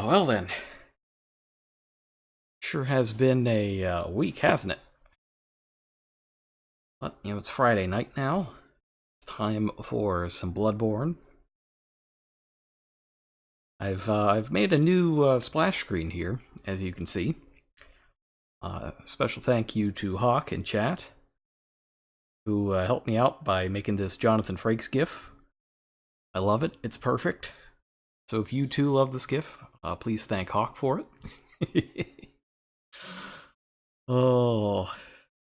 Oh, well then. Sure has been a week, hasn't it? But, it's Friday night now. It's time for some Bloodborne. I've made a new splash screen here, as you can see. Special thank you to Hawk in chat, who helped me out by making this Jonathan Frakes GIF. I love it. It's perfect. So if you too love this GIF, please thank Hawk for it. Oh,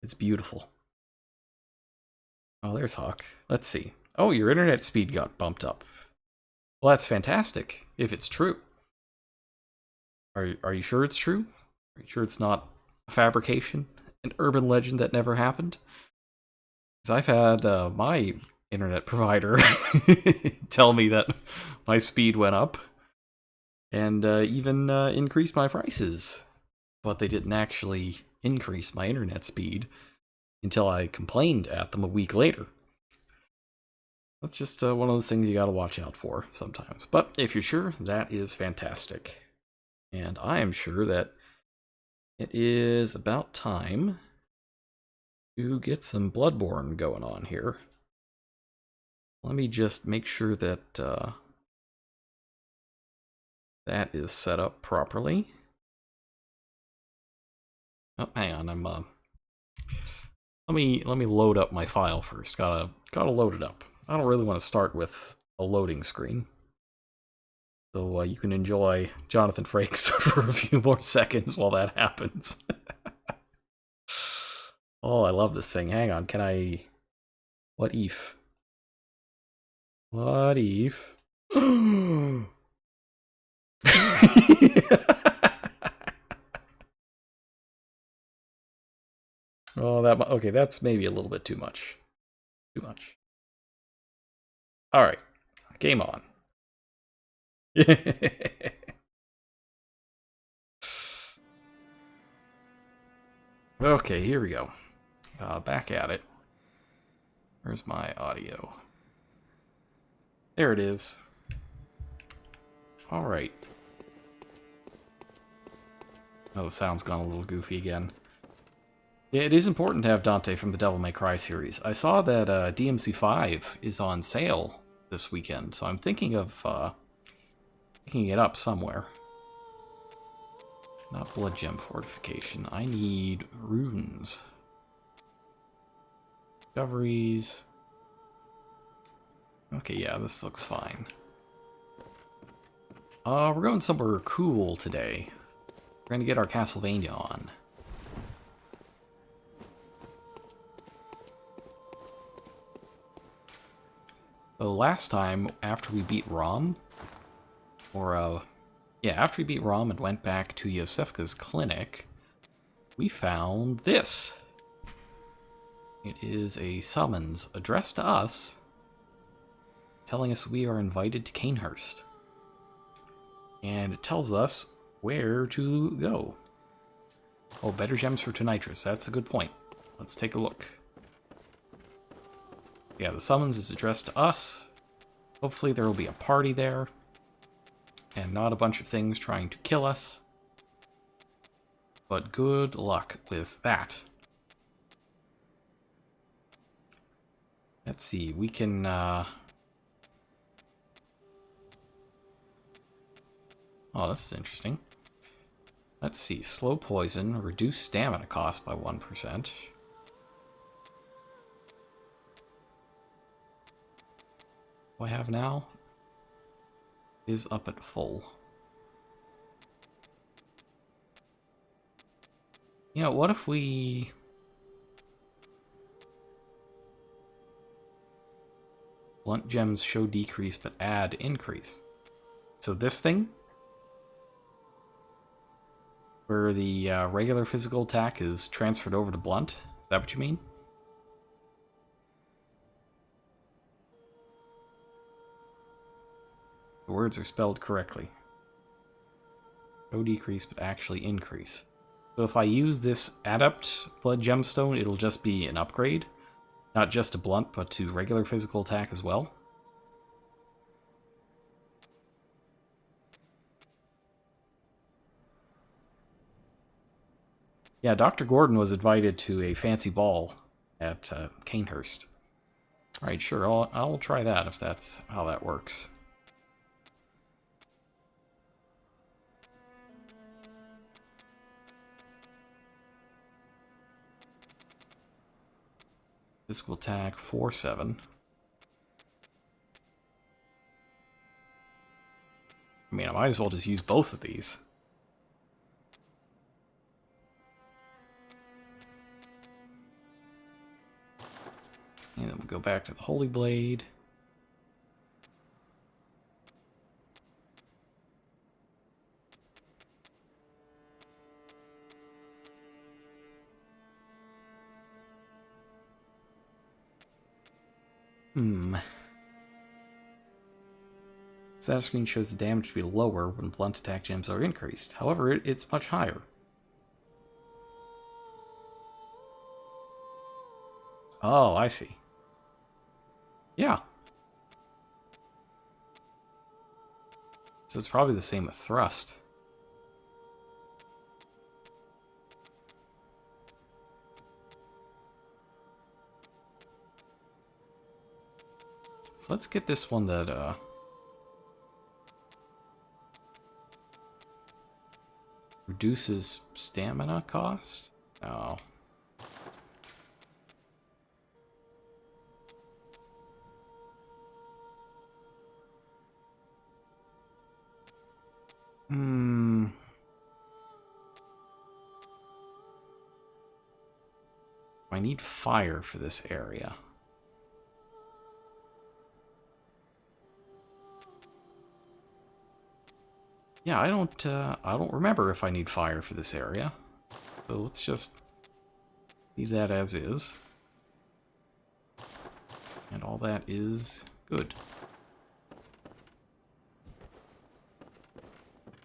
it's beautiful. Oh, there's Hawk. Let's see. Oh, your internet speed got bumped up. Well, that's fantastic, if it's true. Are you sure it's true? Are you sure it's not a fabrication? An urban legend that never happened? Because I've had my internet provider tell me that my speed went up, and even increased my prices. But they didn't actually increase my internet speed until I complained at them a week later. That's just one of those things you gotta watch out for sometimes. But if you're sure, that is fantastic. And I am sure that it is about time to get some Bloodborne going on here. Let me just make sure that that is set up properly. Oh, hang on, let me load up my file first. Gotta load it up. I don't really want to start with a loading screen. So you can enjoy Jonathan Frakes for a few more seconds while that happens. Oh, I love this thing. Hang on, can I... What if? What if? Oh, okay, that's maybe a little bit too much. Too much. Alright, game on. Okay, here we go. Back at it. Where's my audio? There it is. Alright. Oh, the sound's gone a little goofy again. Yeah, it is important to have Dante from the Devil May Cry series. I saw that DMC5 is on sale this weekend, so I'm thinking of picking it up somewhere. Not Blood Gem Fortification. I need runes. Discoveries. Okay, yeah, this looks fine. We're going somewhere cool today. We're gonna get our Castlevania on. So last time, after we beat Rom, after we beat Rom and went back to Yosefka's clinic, we found this. It is a summons addressed to us, telling us we are invited to Cainhurst. And it tells us where to go. Oh, better gems for Tonitrus. That's a good point. Let's take a look. Yeah, the summons is addressed to us. Hopefully there will be a party there, and not a bunch of things trying to kill us. But good luck with that. Let's see, we can... Oh, this is interesting. Let's see, slow poison, reduce stamina cost by 1%. What I have now is up at full. You know, what if we... Blunt gems show decrease, but add increase. So this thing, where the regular physical attack is transferred over to blunt, is that what you mean? The words are spelled correctly. No decrease, but actually increase. So if I use this Adept Blood Gemstone, it'll just be an upgrade. Not just to blunt, but to regular physical attack as well. Yeah, Dr. Gordon was invited to a fancy ball at Cainhurst. Alright, sure, I'll try that if that's how that works. Physical attack, 4-7. I mean, I might as well just use both of these. And then we'll go back to the Holy Blade. Status screen shows the damage to be lower when blunt attack gems are increased. However, it's much higher. Oh, I see. Yeah. So it's probably the same with thrust. So let's get this one that, reduces stamina cost? Oh. I need fire for this area. Yeah, I don't remember if I need fire for this area. So let's just leave that as is. And all that is good.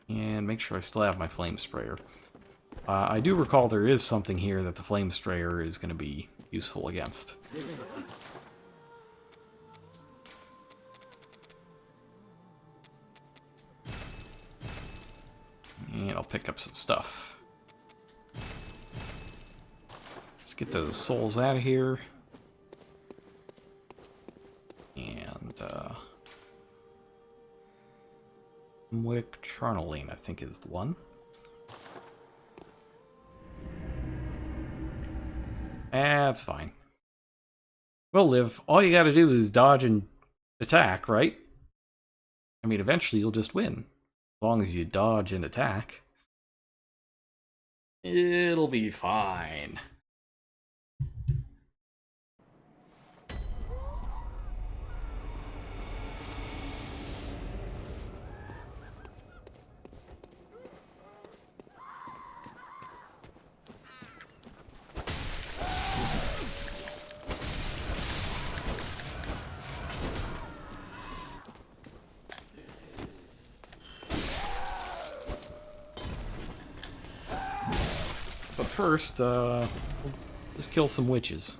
And make sure I still have my flame sprayer. I do recall there is something here that the flame sprayer is going to be useful against. And I'll pick up some stuff. Let's get those souls out of here. And, Wick Charnelene, I think, is the one. That's fine. We'll live. All you gotta do is dodge and attack, right? I mean, eventually you'll just win. As long as you dodge and attack. It'll be fine. But first, we'll just kill some witches.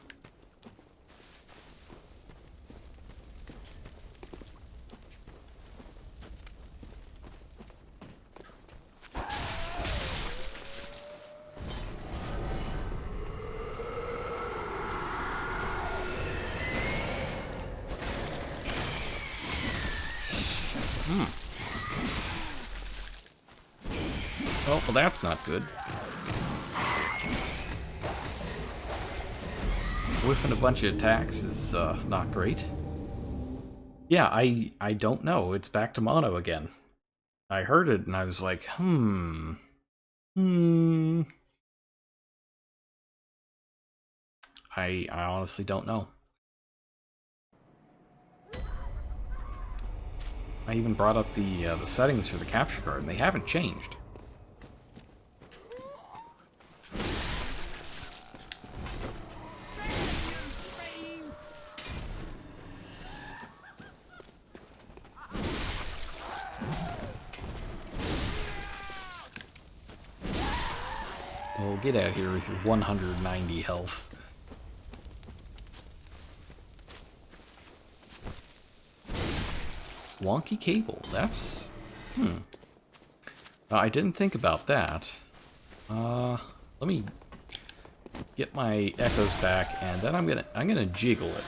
Oh, well, that's not good. Whiffing a bunch of attacks is not great. Yeah, I don't know. It's back to mono again. I heard it and I was like, I honestly don't know. I even brought up the settings for the capture card, and they haven't changed. Well, get out of here with your 190 health. Wonky cable, that's... I didn't think about that. Let me get my echoes back, and then I'm gonna jiggle it.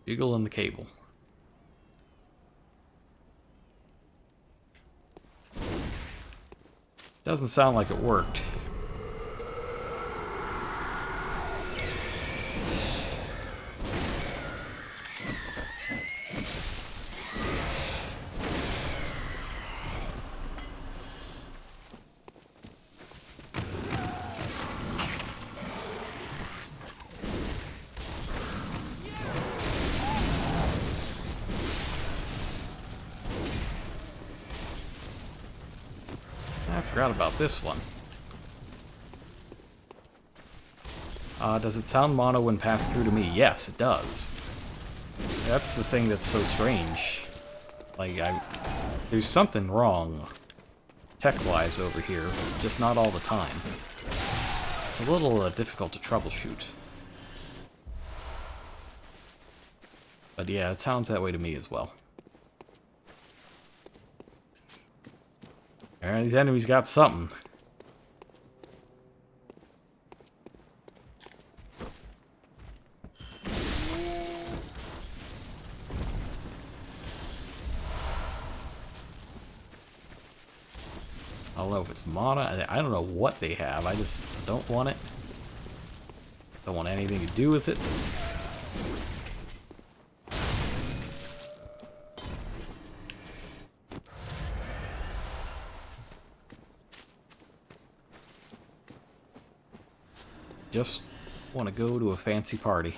Jiggle in the cable. Doesn't sound like it worked. I forgot about this one. Does it sound mono when passed through to me? Yes, it does. That's the thing that's so strange. Like, there's something wrong tech-wise over here, just not all the time. It's a little difficult to troubleshoot. But yeah, it sounds that way to me as well. Alright, these enemies got something. I don't know if it's mana. I don't know what they have. I just don't want it. Don't want anything to do with it. Just want to go to a fancy party.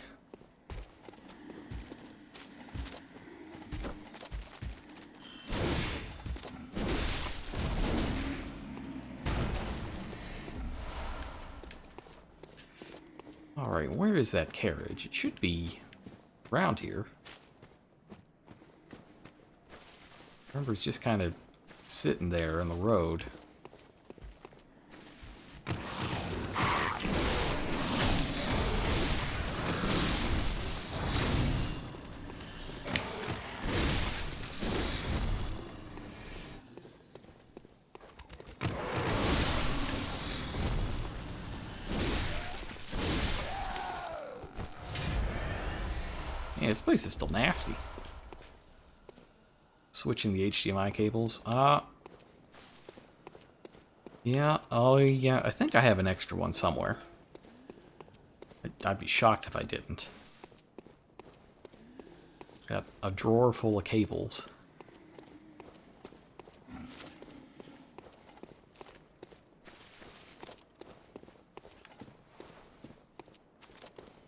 Alright, where is that carriage? It should be around here. Remember, it's just kind of sitting there in the road. Yeah, this place is still nasty. Switching the HDMI cables. Yeah, oh yeah, I think I have an extra one somewhere. I'd be shocked if I didn't. Got a drawer full of cables.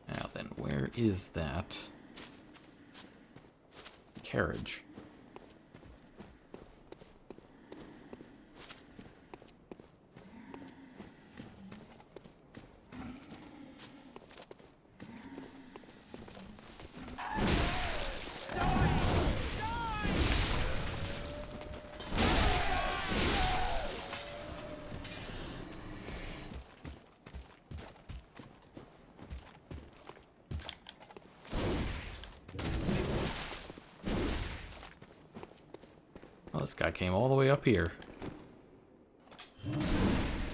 Now then, where is that carriage? Oh, this guy came all the way up here.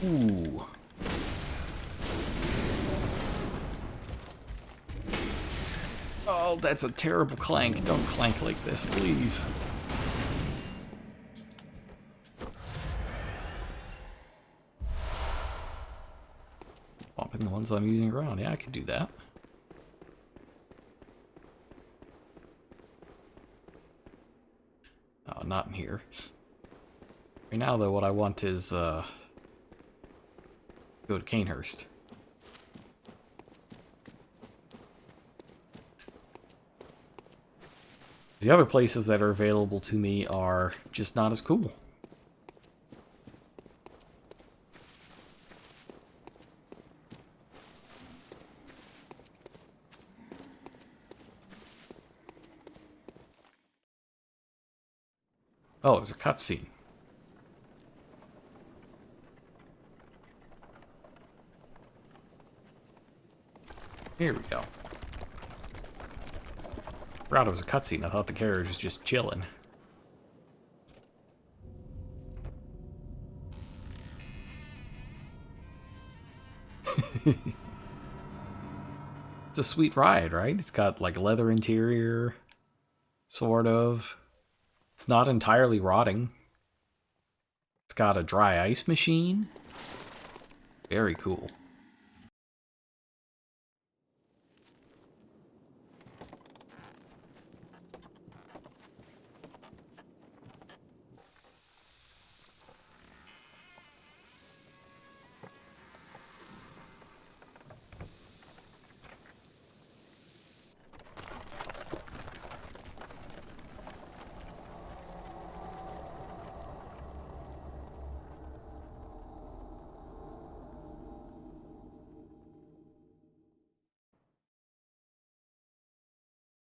Ooh. Oh, that's a terrible clank. Don't clank like this, please. Swapping the ones I'm using around. Yeah, I could do that. Oh, not in here. Right now, though, what I want is, go to Cainhurst. The other places that are available to me are just not as cool. Oh, it was a cutscene. Here we go. Forgot it was a cutscene. I thought the carriage was just chilling. It's a sweet ride, right? It's got like leather interior, sort of. It's not entirely rotting. It's got a dry ice machine. Very cool.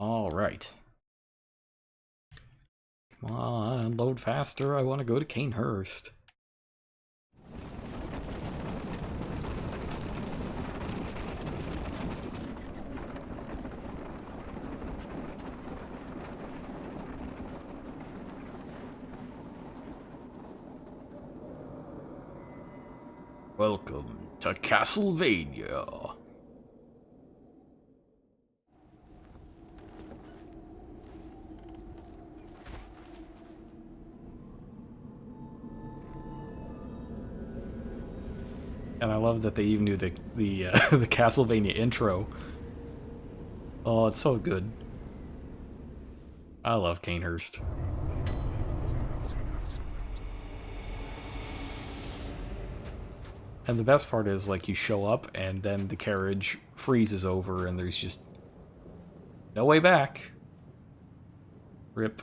All right. Come on, load faster. I want to go to Cainhurst. Welcome to Castlevania. And I love that they even do the the Castlevania intro. Oh, it's so good. I love Cainhurst. And the best part is, like, you show up and then the carriage freezes over and there's just no way back. Rip.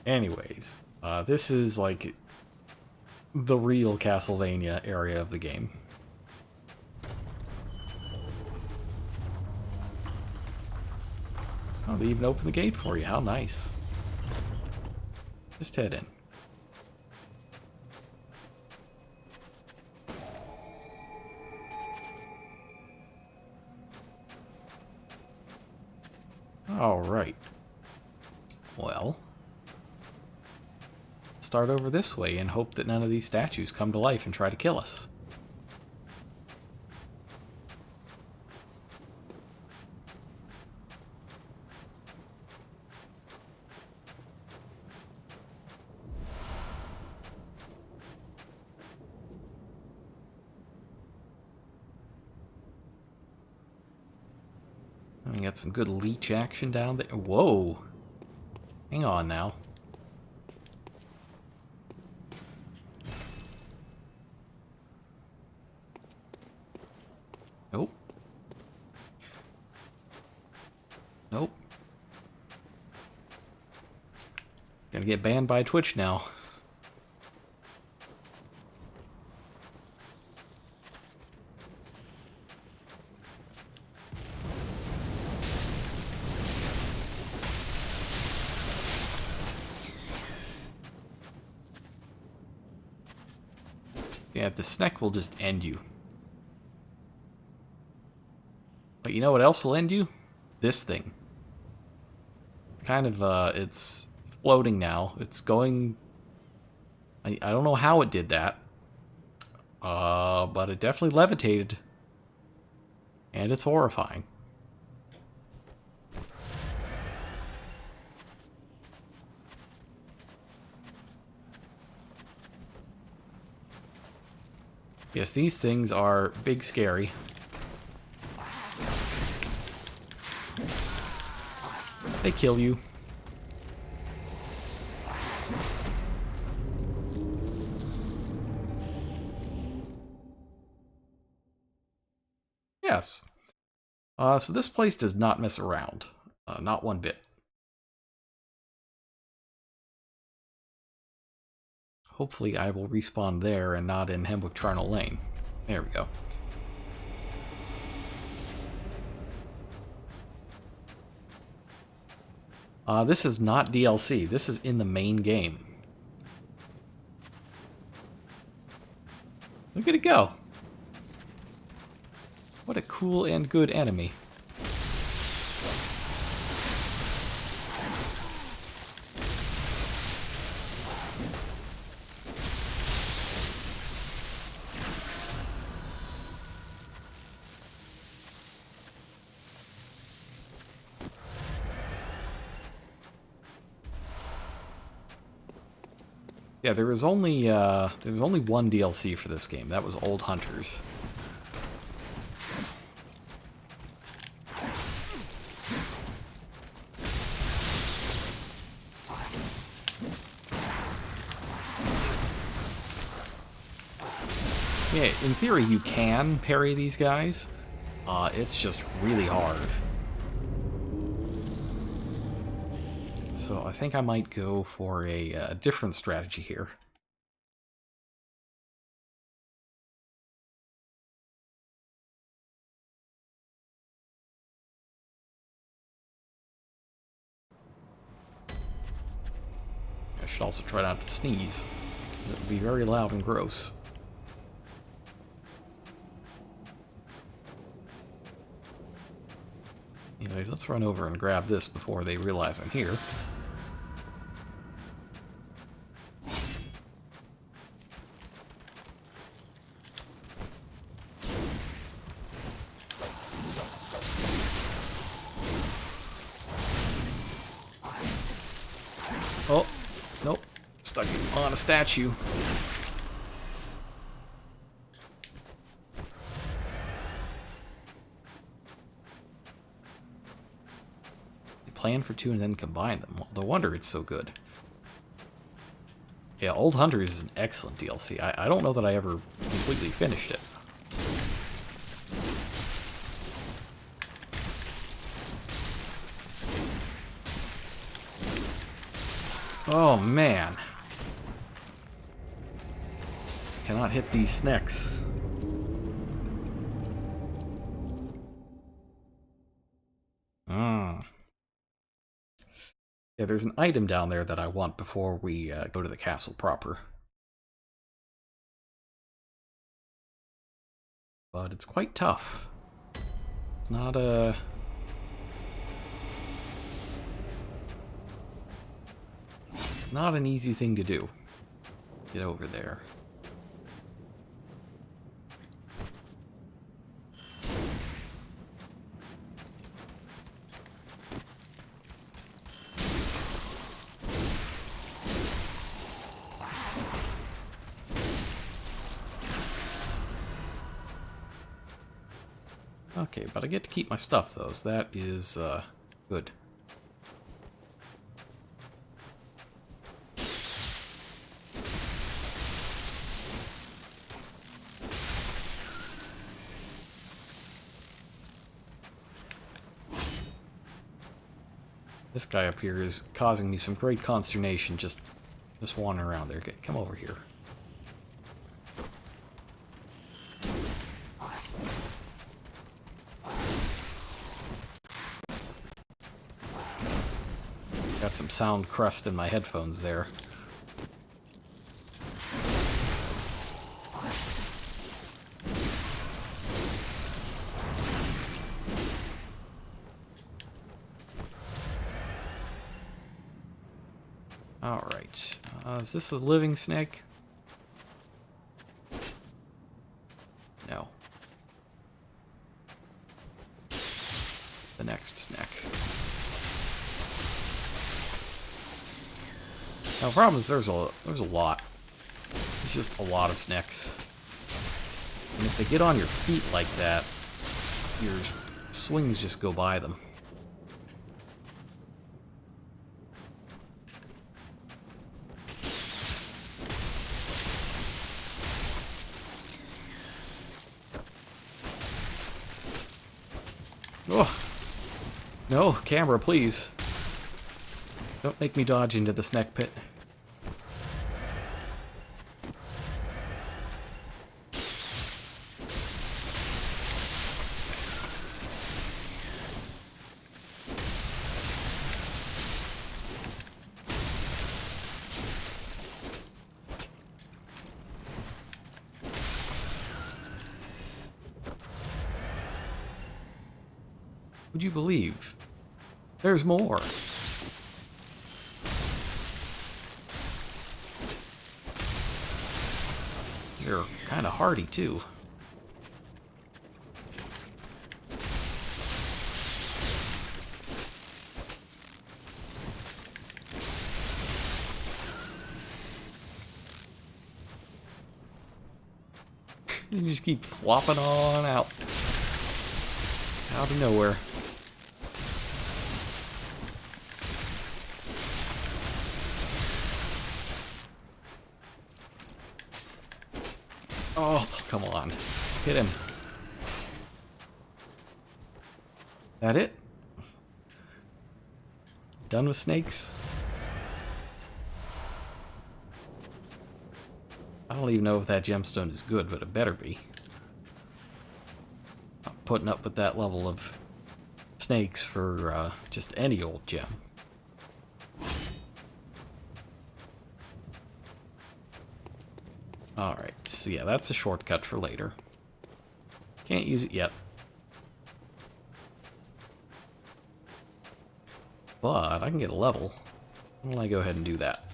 Anyways, this is like the real Castlevania area of the game. Oh, they even opened the gate for you. How nice. Just head in. Alright. Well, start over this way and hope that none of these statues come to life and try to kill us. We got some good leech action down there. Whoa! Hang on now. Nope. Nope. Gonna get banned by Twitch now. Yeah, the snack will just end you. But you know what else will end you? This thing. It's kind of, it's floating now. It's going... I don't know how it did that. But it definitely levitated. And it's horrifying. Yes, these things are big scary. They kill you. Yes. So this place does not mess around. Not one bit. Hopefully I will respawn there and not in Hemwick Charnel Lane. There we go. This is not DLC. This is in the main game. Look at it go. What a cool and good enemy. Yeah, there was only one DLC for this game. That was Old Hunters. So yeah, in theory you can parry these guys. It's just really hard. So I think I might go for a different strategy here. I should also try not to sneeze. It would be very loud and gross. Anyway, let's run over and grab this before they realize I'm here. Oh, nope. Stuck on a statue. You plan for two and then combine them. Well, no wonder it's so good. Yeah, Old Hunters is an excellent DLC. I don't know that I ever completely finished it. Oh, man. Cannot hit these snacks. Yeah, there's an item down there that I want before we go to the castle proper. But it's quite tough. It's not not an easy thing to do. Get over there. Okay, but I get to keep my stuff, though, so that is good. This guy up here is causing me some great consternation just wandering around there. Come over here. Got some sound crust in my headphones there. Alright. Is this a living snake? No. The next snake. Now, the problem is there's a lot. It's just a lot of snakes. And if they get on your feet like that, your swings just go by them. Oh! No, camera, please. Don't make me dodge into the snake pit. Would you believe? There's more. You're kind of hardy, too. You just keep flopping on out. Out of nowhere. Oh, come on. Hit him. That it? Done with snakes? I don't even know if that gemstone is good, but it better be. Not putting up with that level of snakes for just any old gem. Alright, so yeah, that's a shortcut for later. Can't use it yet. But I can get a level. Why don't I go ahead and do that?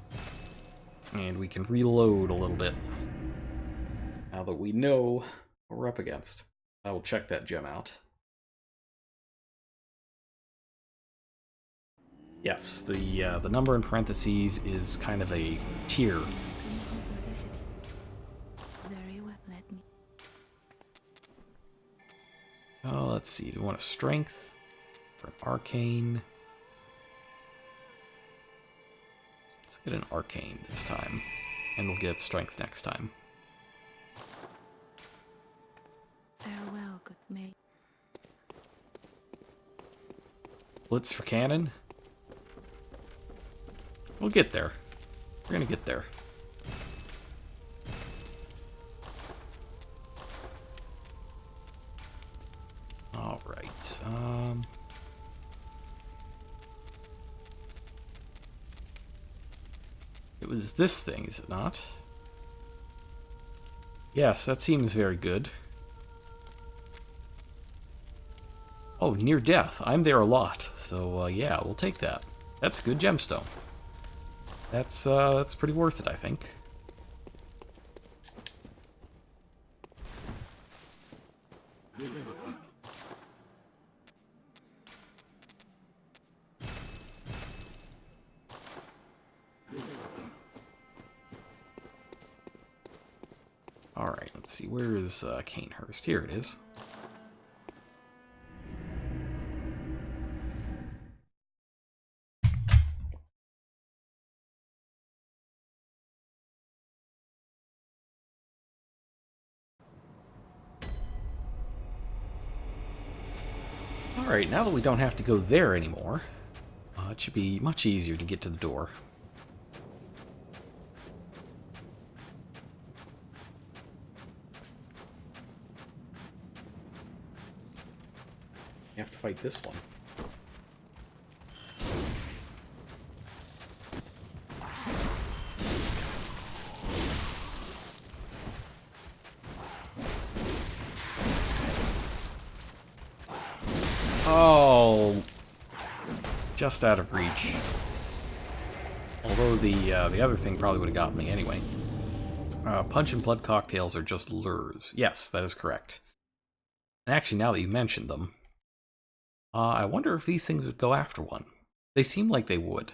And we can reload a little bit. Now that we know what we're up against. I will check that gem out. Yes, the number in parentheses is kind of a tier. Very well, let me. Oh, let's see. Do we want a strength or an arcane? Let's get an arcane this time, and we'll get strength next time. Farewell, good mate. Blitz for cannon? We'll get there. We're gonna get there. Alright, it was this thing, is it not? Yes, that seems very good. Oh, near death. I'm there a lot, so yeah, we'll take that. That's a good gemstone. That's pretty worth it, I think. Alright, let's see, where is Cainhurst? Here it is. Alright, now that we don't have to go there anymore, it should be much easier to get to the door. You have to fight this one. Oh, just out of reach. Although the other thing probably would have got me anyway. Punch and blood cocktails are just lures. Yes, that is correct. And actually, now that you mentioned them, I wonder if these things would go after one. They seem like they would.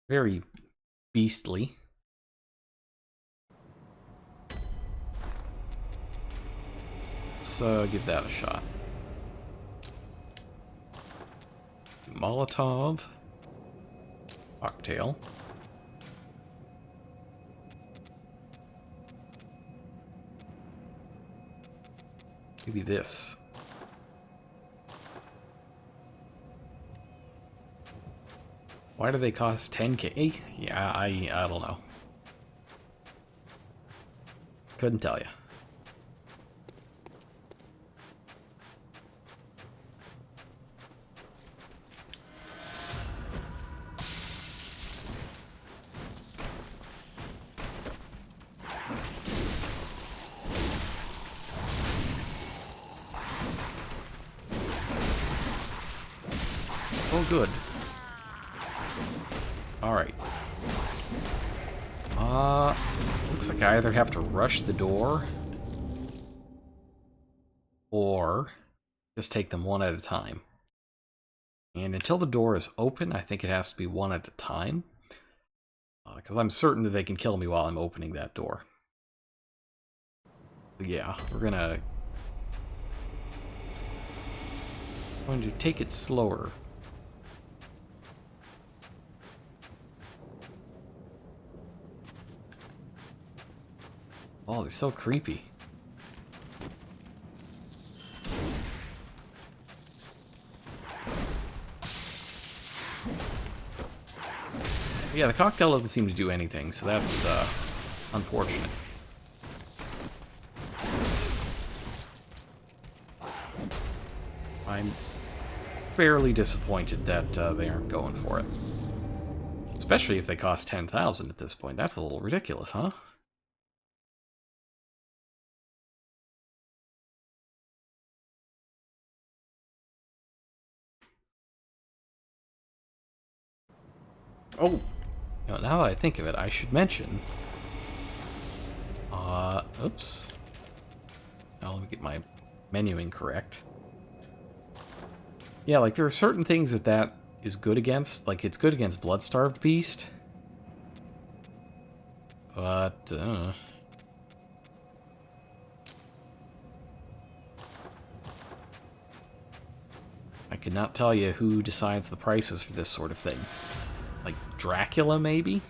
Very beastly. Let's give that a shot. Molotov. Cocktail. Maybe this. Why do they cost 10k? Yeah, I don't know. Couldn't tell you. Oh, good. Alright. Looks like I either have to rush the door or just take them one at a time. And until the door is open, I think it has to be one at a time. Because I'm certain that they can kill me while I'm opening that door. Yeah, we're going to take it slower. Oh, they're so creepy. Yeah, the cocktail doesn't seem to do anything, so that's unfortunate. I'm fairly disappointed that they aren't going for it. Especially if they cost 10,000 at this point. That's a little ridiculous, huh? Oh, you know, now that I think of it, I should mention... oops. Now let me get my menuing correct. Yeah, like, there are certain things that is good against. Like, it's good against Blood-Starved Beast. But, I could not tell you who decides the prices for this sort of thing. Like, Dracula, maybe?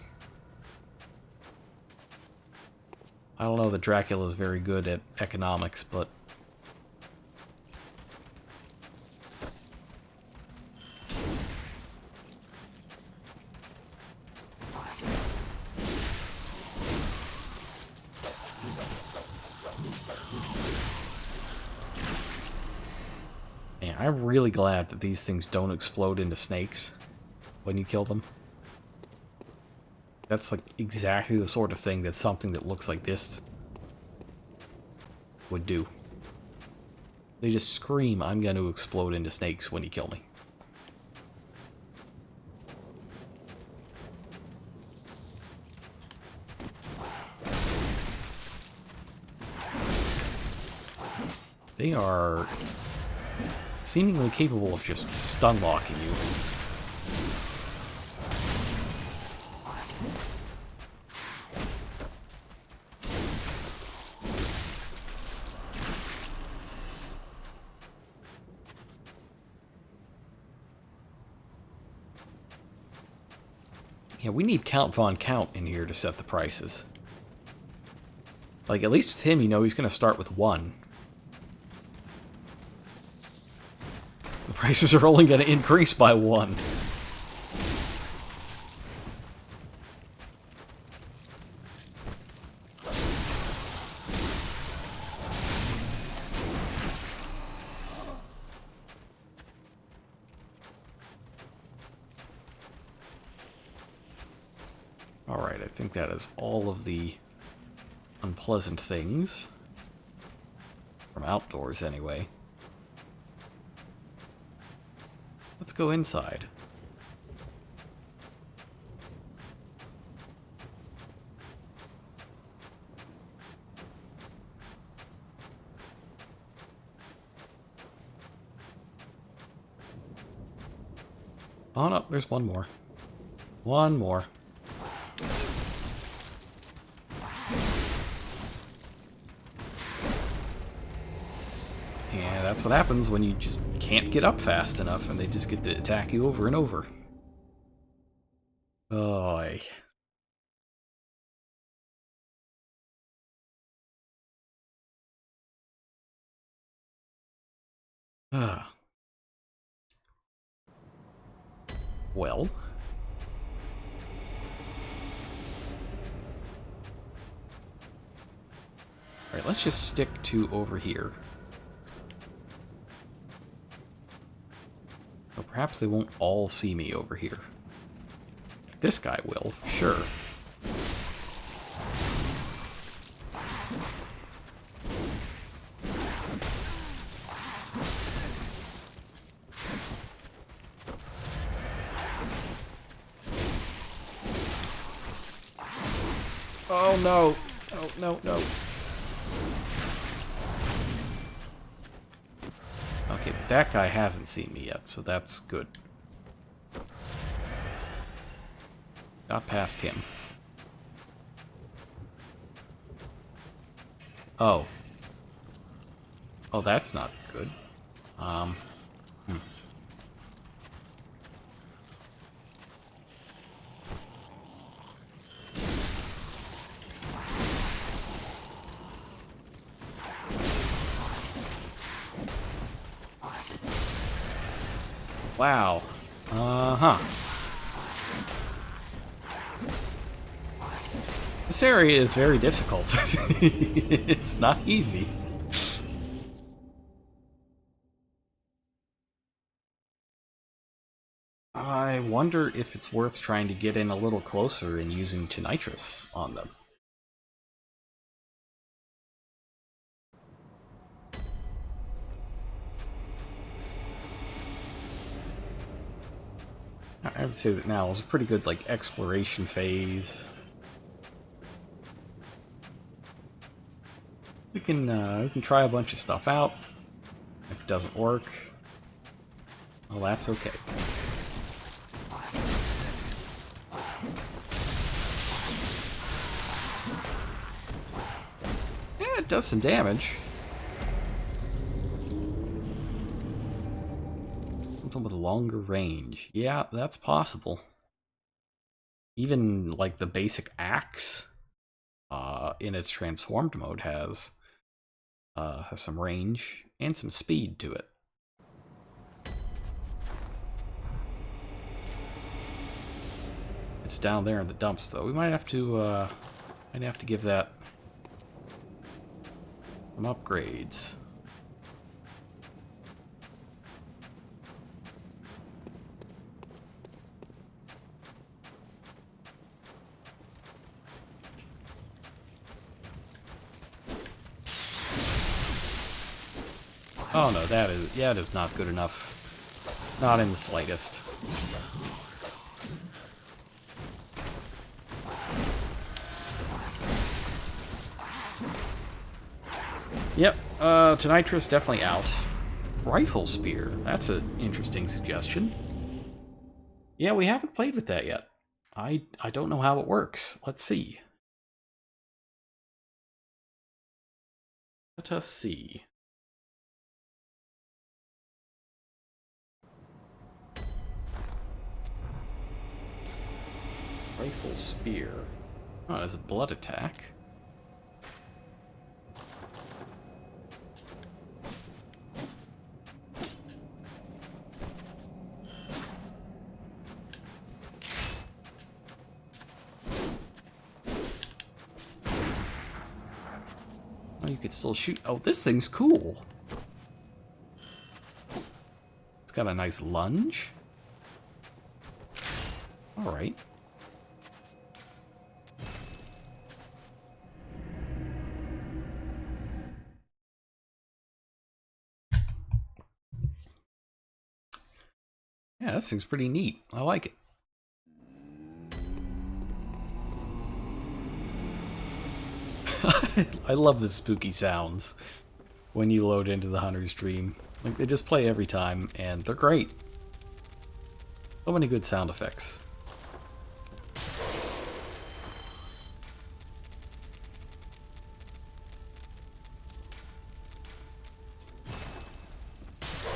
I don't know that Dracula is very good at economics, but... Man, I'm really glad that these things don't explode into snakes when you kill them. That's like exactly the sort of thing that something that looks like this would do. They just scream, I'm going to explode into snakes when you kill me. They are seemingly capable of just stun-locking you. Yeah, we need Count Von Count in here to set the prices. Like, at least with him, you know he's going to start with 1. The prices are only going to increase by 1. Alright, I think that is all of the unpleasant things. From outdoors, anyway. Let's go inside. Oh no, there's one more. One more. Yeah, that's what happens when you just can't get up fast enough and they just get to attack you over and over. Oy. Ah. Well. Alright, let's just stick to over here. Or perhaps they won't all see me over here. This guy will, for sure. Oh no! Oh, no, no. Okay, but that guy hasn't seen me yet, so that's good. Got past him. Oh. Oh, that's not good. Hmm. Wow. Uh-huh. This area is very difficult. It's not easy. I wonder if it's worth trying to get in a little closer and using Cainhurst on them. I would say that now is a pretty good, like, exploration phase. We can try a bunch of stuff out. If it doesn't work, well, that's okay. Yeah, it does some damage. Something with a longer range. Yeah, that's possible. Even, like, the basic axe, in its transformed mode has some range and some speed to it. It's down there in the dumps, though. We might have to give that some upgrades. Oh no, that is not good enough. Not in the slightest. Yep, Cainhurst definitely out. Rifle spear, that's an interesting suggestion. Yeah, we haven't played with that yet. I don't know how it works. Let's see. Let us see. Rifle spear. Oh, it has a blood attack. Oh, you could still shoot. Oh, this thing's cool. It's got a nice lunge. Alright. Yeah, this thing's pretty neat. I like it. I love the spooky sounds when you load into the Hunter's Dream. Like, they just play every time, and they're great. So many good sound effects.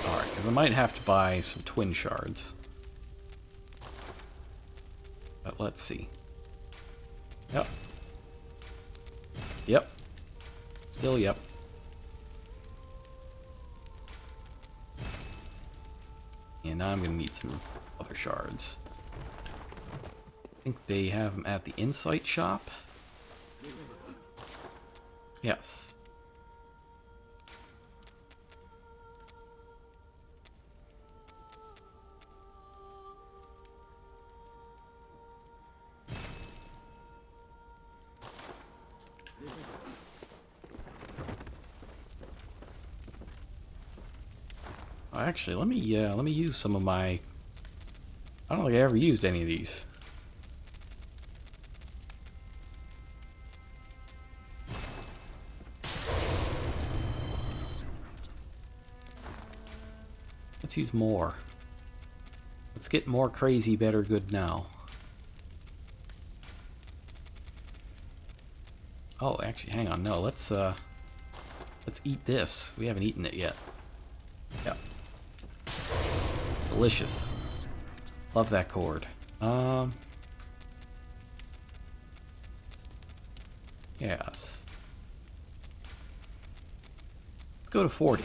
Alright, because I might have to buy some twin shards. But let's see. Yep. Yep. Still yep. And now I'm going to need some other shards. I think they have them at the Insight shop. Yes. Oh, actually, let me use some of my... I don't think I ever used any of these. Let's use more. Let's get more crazy, better, good now. Oh, actually, hang on. No, let's Let's eat this. We haven't eaten it yet. Yeah. Delicious. Love that chord. Yes. Let's go to 40.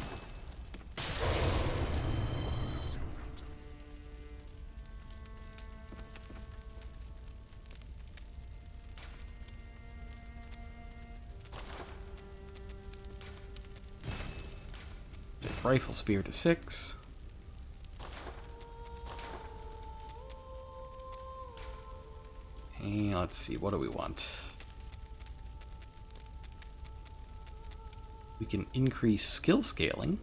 Rifle spear to 6. And let's see, what do we want? We can increase skill scaling.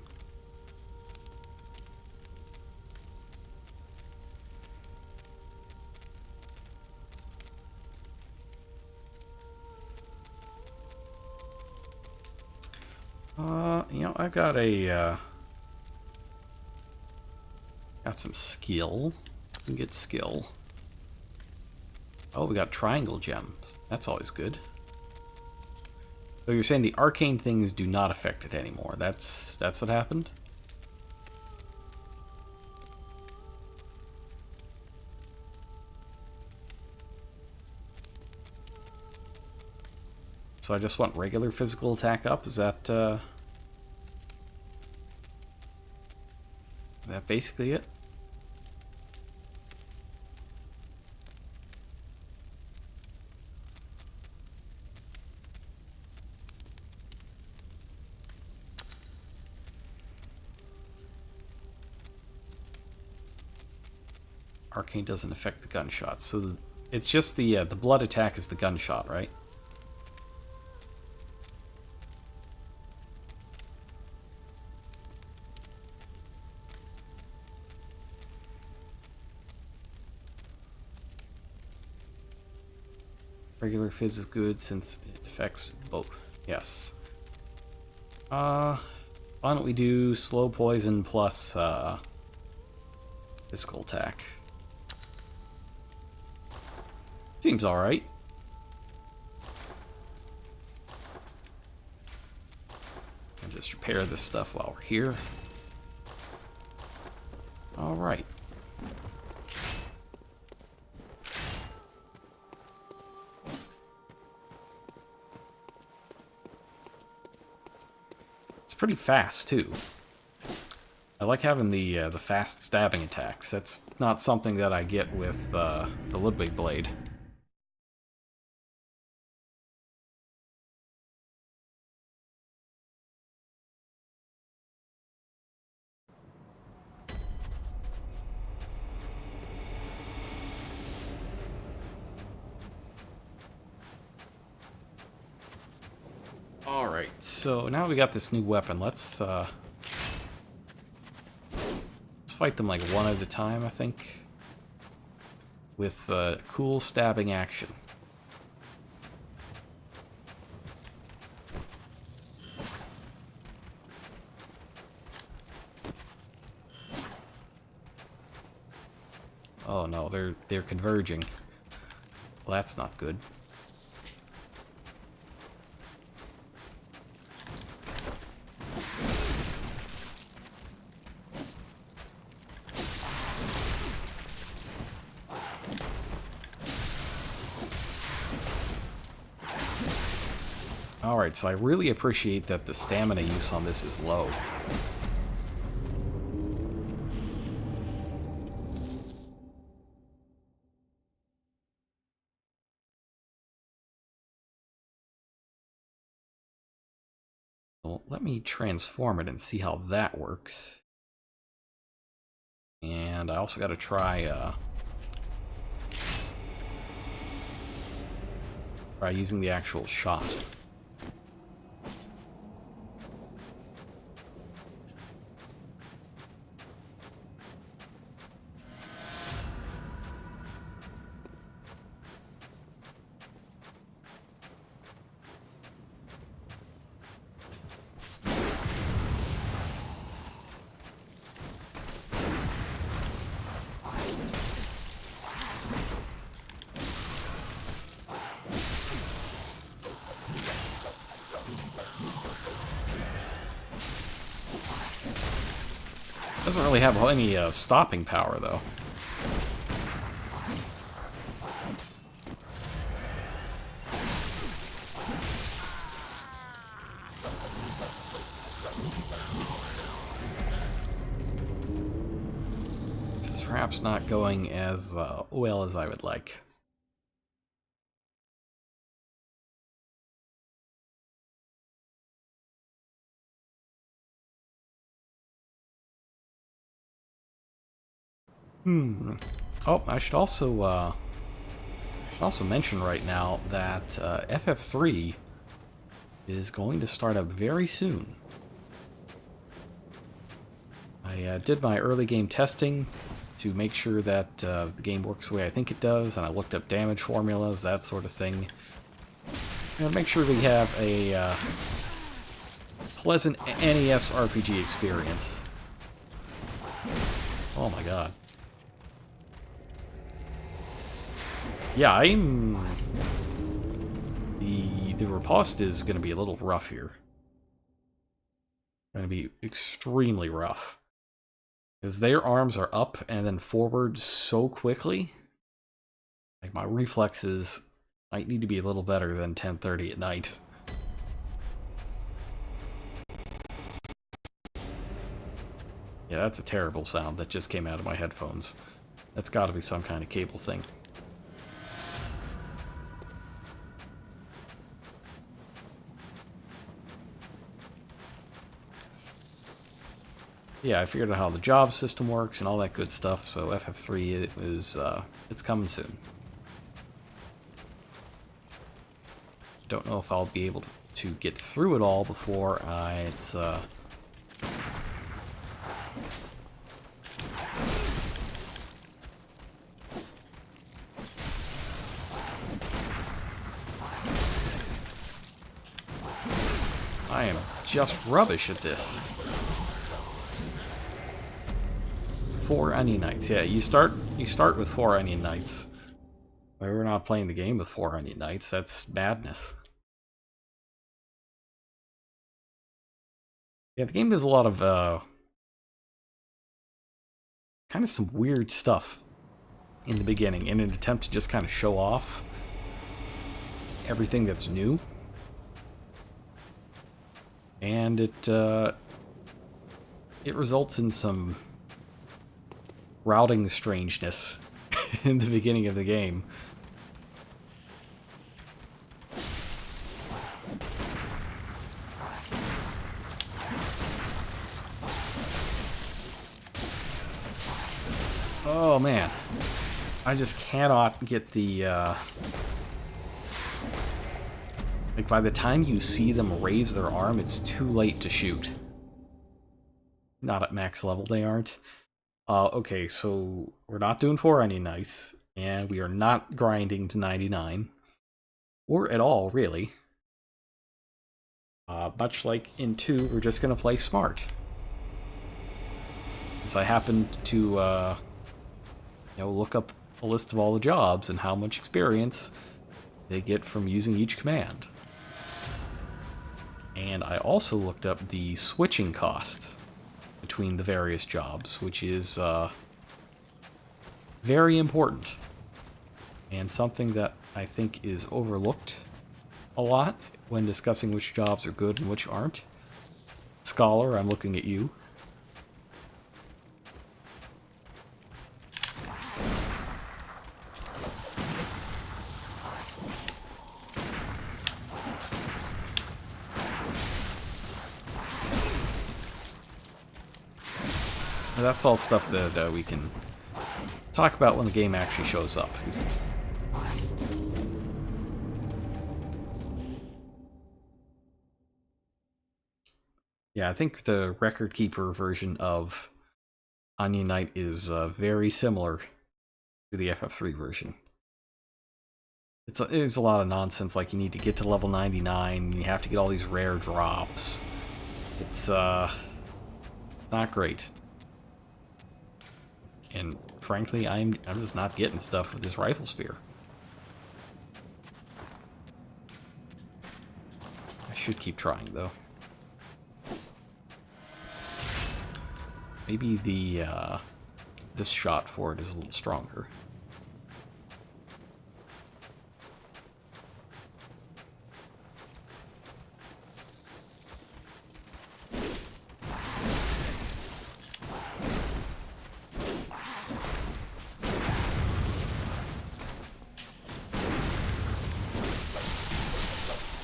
You know, I've got got some skill. We can get skill. Oh, we got triangle gems. That's always good. So you're saying the arcane things do not affect it anymore. That's what happened? So I just want regular physical attack up? Is that basically it? Arcane doesn't affect the gunshots, so it's just the blood attack is the gunshot, right? Regular fizz is good since it affects both. Yes. Why don't we do slow poison plus physical attack? Seems alright. And just repair this stuff while we're here. Alright. It's pretty fast too. I like having the fast stabbing attacks. That's not something that I get with the Ludwig blade. Alright, so now we got this new weapon. Let's fight them like one at a time, I think. With cool stabbing action. Oh no, they're converging. Well, that's not good. Alright, so I really appreciate that the stamina use on this is low. So let me transform it and see how that works. And I also got to try using the actual shot. Doesn't really have any stopping power, though. This is perhaps not going as well as I would like. Oh, I should also mention right now that FF3 is going to start up very soon. I did my early game testing to make sure that the game works the way I think it does, and I looked up damage formulas, that sort of thing. And make sure we have a pleasant NES RPG experience. Oh my god. Yeah, the riposte is going to be a little rough here. Going to be extremely rough. Because their arms are up and then forward so quickly. Like, my reflexes might need to be a little better than 10:30 at night. Yeah, that's a terrible sound that just came out of my headphones. That's got to be some kind of cable thing. Yeah, I figured out how the job system works and all that good stuff, so FF3 it's coming soon. Don't know if I'll be able to get through it all before I I am just rubbish at this. 4 Onion Knights. Yeah, you start with 4 Onion Knights. But we're not playing the game with 4 Onion Knights. That's madness. Yeah, the game does a lot of kind of some weird stuff in the beginning in an attempt to just kind of show off everything that's new. And it results in some routing strangeness in the beginning of the game. Oh man, I just cannot get the like, by the time you see them raise their arm, it's too late to shoot. Not at max level, they aren't. Okay, so we're not doing 4 Onion Knights, and we are not grinding to 99. Or at all, really. Much like in 2, we're just going to play smart. As I happened to, look up a list of all the jobs and how much experience they get from using each command. And I also looked up the switching costs between the various jobs, which is very important and something that I think is overlooked a lot when discussing which jobs are good and which aren't. Scholar, I'm looking at you. That's all stuff that we can talk about when the game actually shows up. Yeah, I think the Record Keeper version of Onion Knight is very similar to the FF3 version. It's a lot of nonsense, like you need to get to level 99, and you have to get all these rare drops. It's not great. And frankly, I'm just not getting stuff with this rifle spear. I should keep trying, though. Maybe the this shot for it is a little stronger.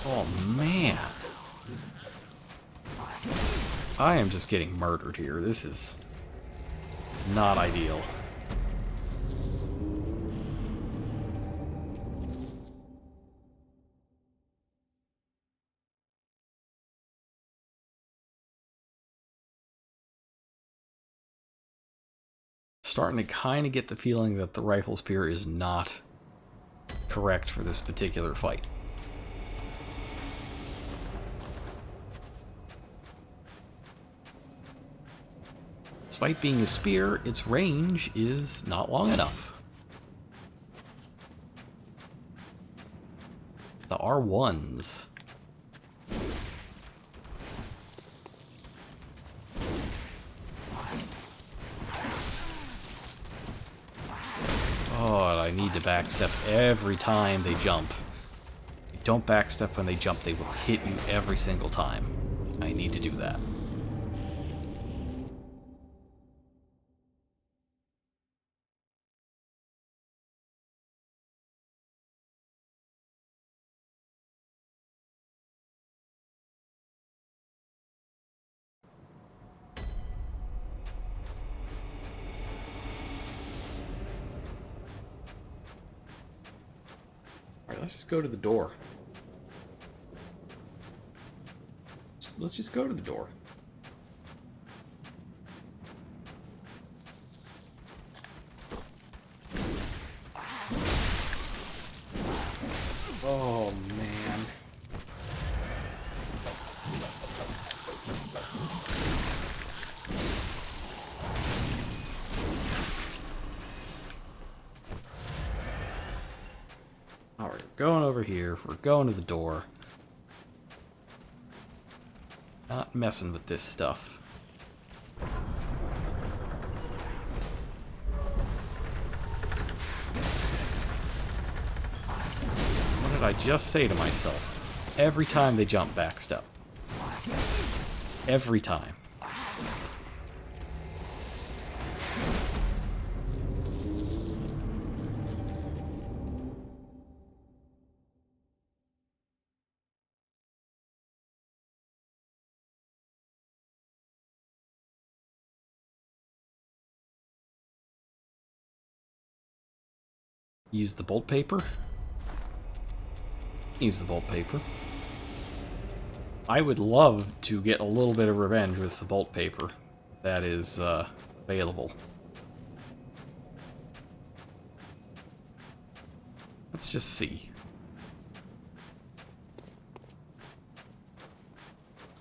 Oh man. I am just getting murdered here. This is not ideal. Starting to kind of get the feeling that the rifle spear is not correct for this particular fight. Despite being a spear, its range is not long enough. The R1s. Oh, I need to backstep every time they jump. If you don't backstep when they jump, they will hit you every single time. I need to do that. Alright, let's just go to the door. Let's just go to the door. Oh, man. Alright, we're going over here. We're going to the door. Not messing with this stuff. What did I just say to myself? Every time they jump, backstep. Every time. Use the bolt paper. Use the bolt paper. I would love to get a little bit of revenge with the bolt paper that is available. Let's just see.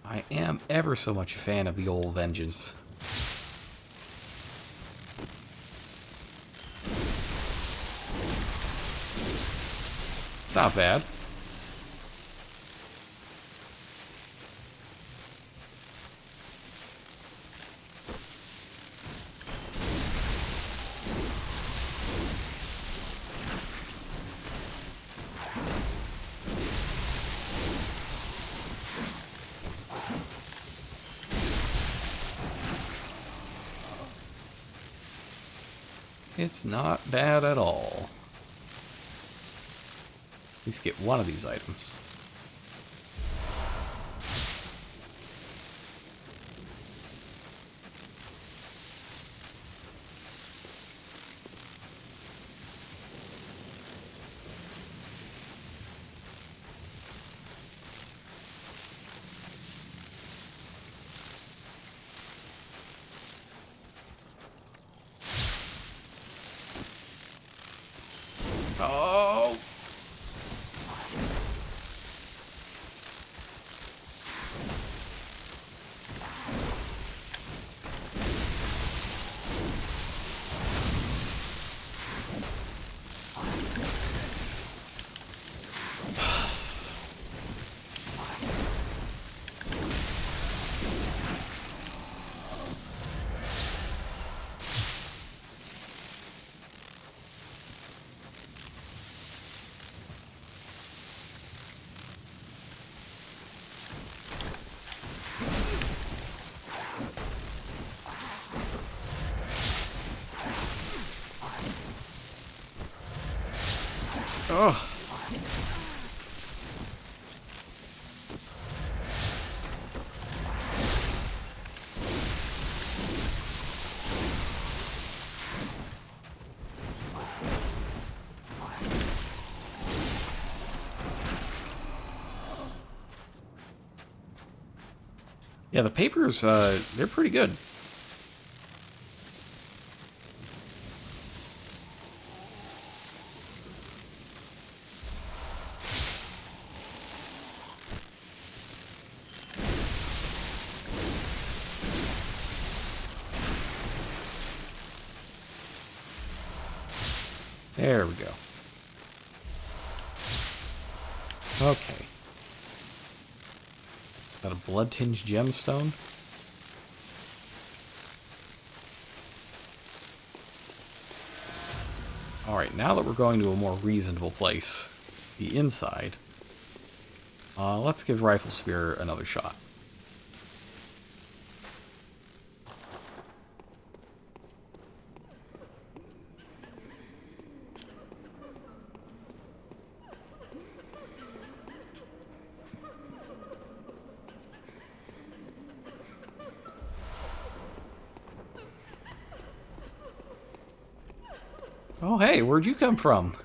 I am ever so much a fan of the old vengeance. It's not bad. It's not bad at all. At least get one of these items. Oh! Oh. Yeah, the papers, they're pretty good. There we go. Okay. Got a blood-tinged gemstone. Alright, now that we're going to a more reasonable place, the inside, let's give Rifle Spear another shot. Oh hey, where'd you come from?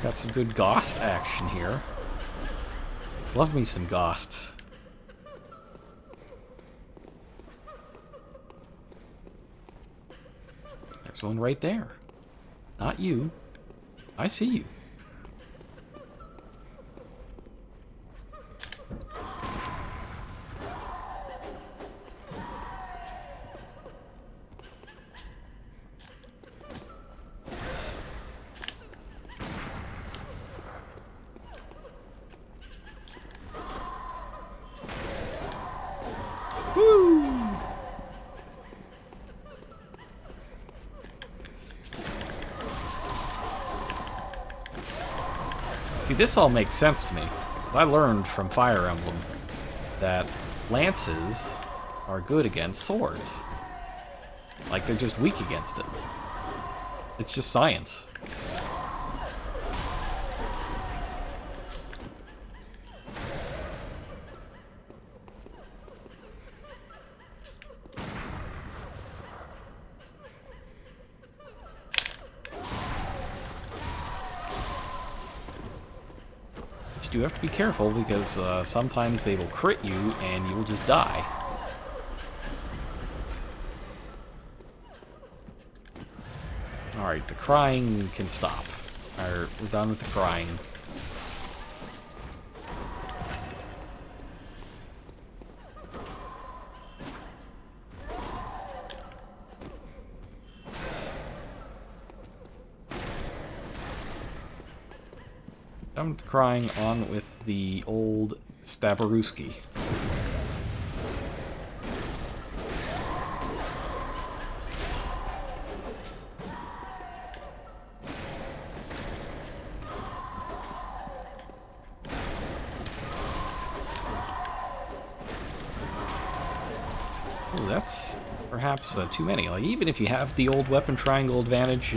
Got some good Ghost action here. Love me some Ghosts. There's one right there. Not you. I see you. Woo! See, this all makes sense to me. I learned from Fire Emblem that lances are good against swords. Like, they're just weak against it. It's just science. You have to be careful because sometimes they will crit you and you will just die. Alright, the crying can stop. We're done with the crying. Done with the crying, on with the old Stabaruski. Oh, that's perhaps too many. Like, even if you have the old weapon triangle advantage,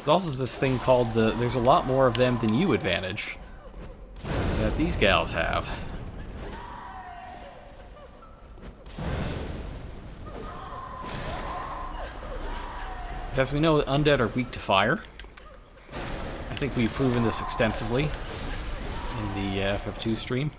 there's also this thing called there's a lot more of them than you advantage that these gals have. As we know, the undead are weak to fire. I think we've proven this extensively in the FF2 stream.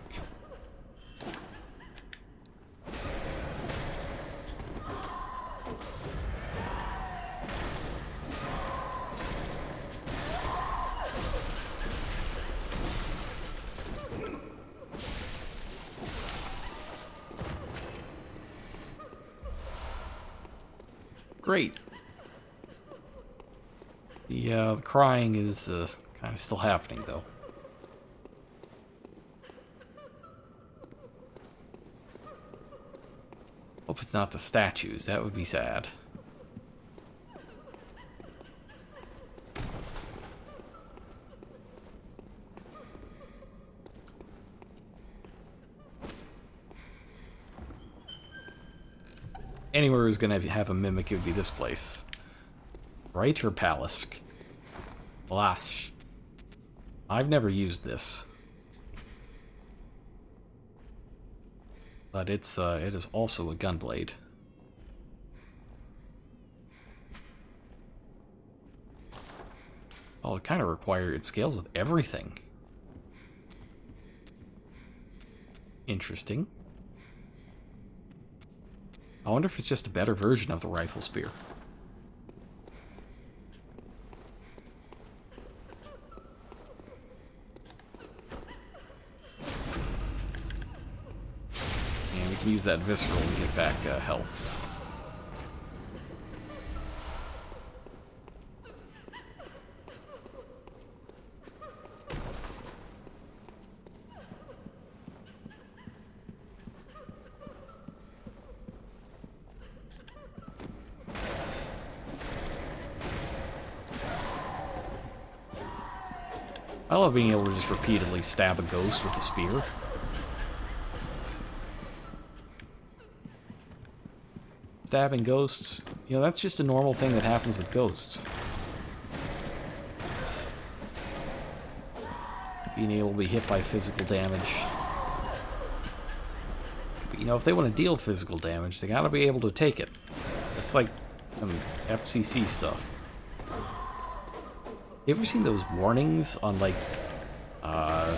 Great. The crying is kind of still happening, though. Hope it's not the statues. That would be sad. anywhere who's gonna have a mimic, it would be this place. Right, or Palask? Lash. I've never used this. But it is also a gunblade. Oh, it kind of it scales with everything. Interesting. I wonder if it's just a better version of the rifle spear. And we can use that visceral and get back health. I love being able to just repeatedly stab a ghost with a spear. Stabbing ghosts, you know, that's just a normal thing that happens with ghosts. Being able to be hit by physical damage. But, you know, if they want to deal physical damage, they gotta be able to take it. It's like some FCC stuff. You ever seen those warnings on, like, I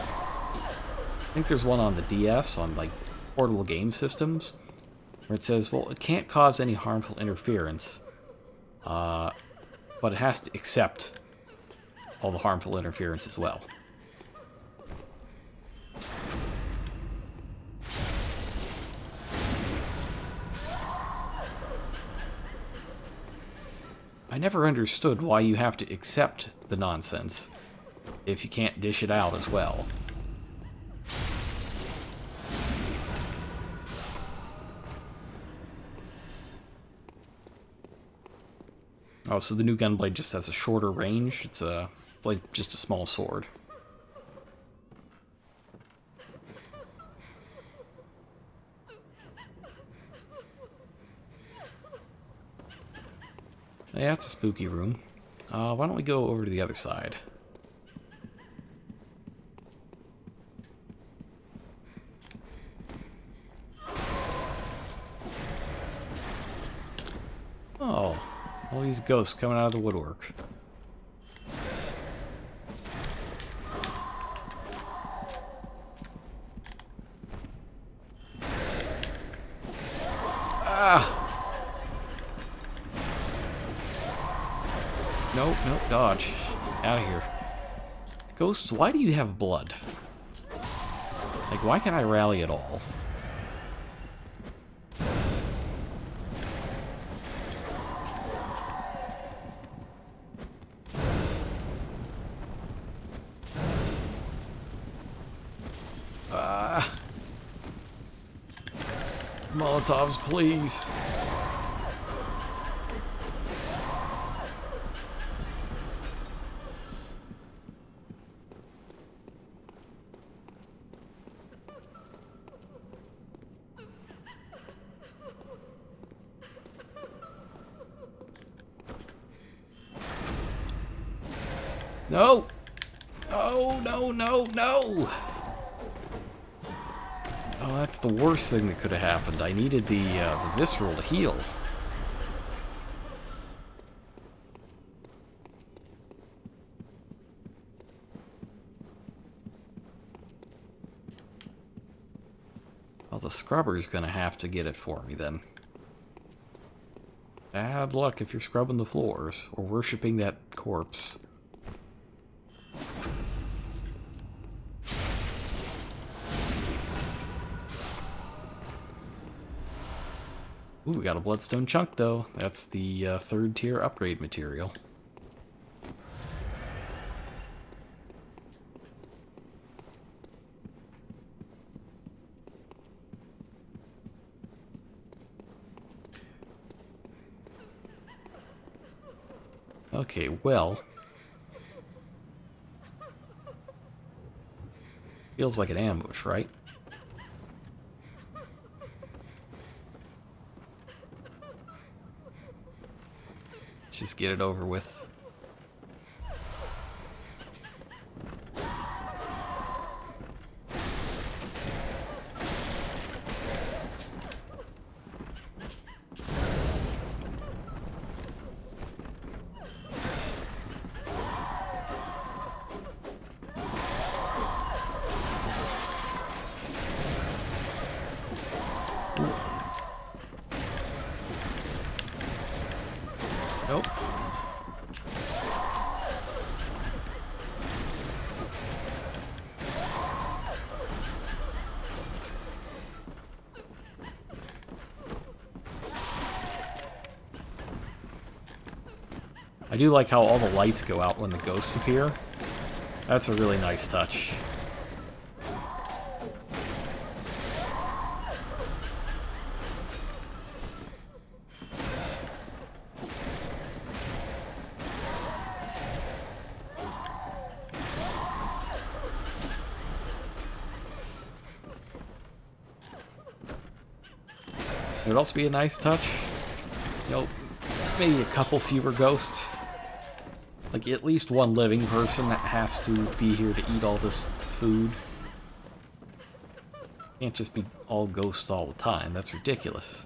think there's one on the DS, on, like, portable game systems, where it says, well, it can't cause any harmful interference, but it has to accept all the harmful interference as well. I never understood why you have to accept the nonsense if you can't dish it out as well. Oh, so the new gunblade just has a shorter range. It's like just a small sword. Yeah, it's a spooky room. Why don't we go over to the other side? Oh, all these ghosts coming out of the woodwork. Ah! Nope, nope, dodge. Out of here. Ghosts, why do you have blood? Like, why can't I rally at all? Ah! Molotovs, please. No! Oh, no, no, no! Oh, that's the worst thing that could have happened. I needed the visceral to heal. Well, the scrubber's gonna have to get it for me then. Bad luck if you're scrubbing the floors or worshipping that corpse. Ooh, we got a bloodstone chunk though. That's the third tier upgrade material. Okay, well. Feels like an ambush, right? Let's just get it over with. Nope. I do like how all the lights go out when the ghosts appear. That's a really nice touch. It would also be a nice touch, you know, maybe a couple fewer ghosts. Like, at least one living person that has to be here to eat all this food. Can't just be all ghosts all the time, that's ridiculous.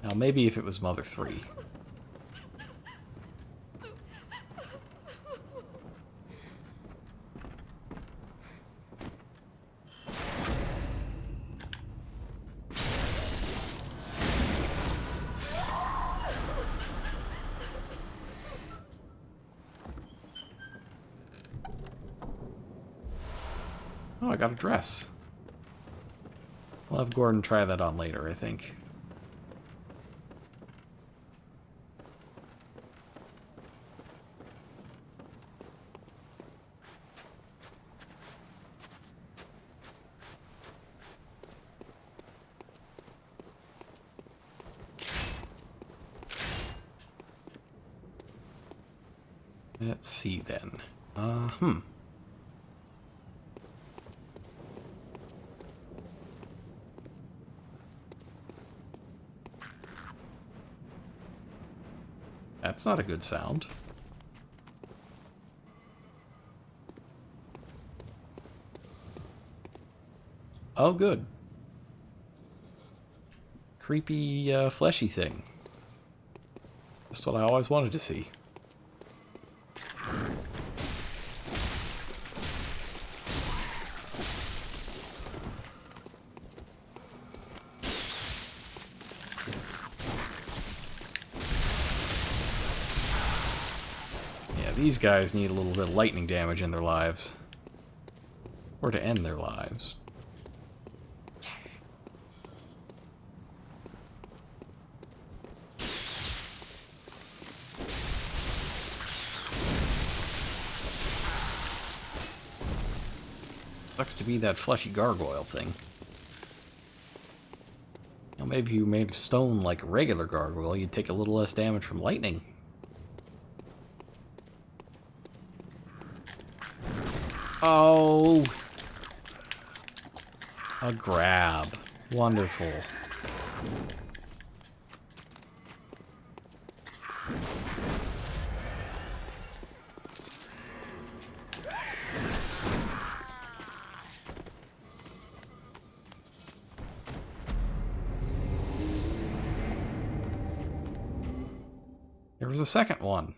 Now, maybe if it was Mother 3. Oh, I got a dress. We'll have Gordon try that on later, I think. Let's see then. That's not a good sound. Oh, good. Creepy, fleshy thing. Just what I always wanted to see. These guys need a little bit of lightning damage in their lives. Or to end their lives. Sucks to be that fleshy gargoyle thing. You know, maybe if you made stone like a regular gargoyle, you'd take a little less damage from lightning. Oh! A grab. Wonderful. There was a second one.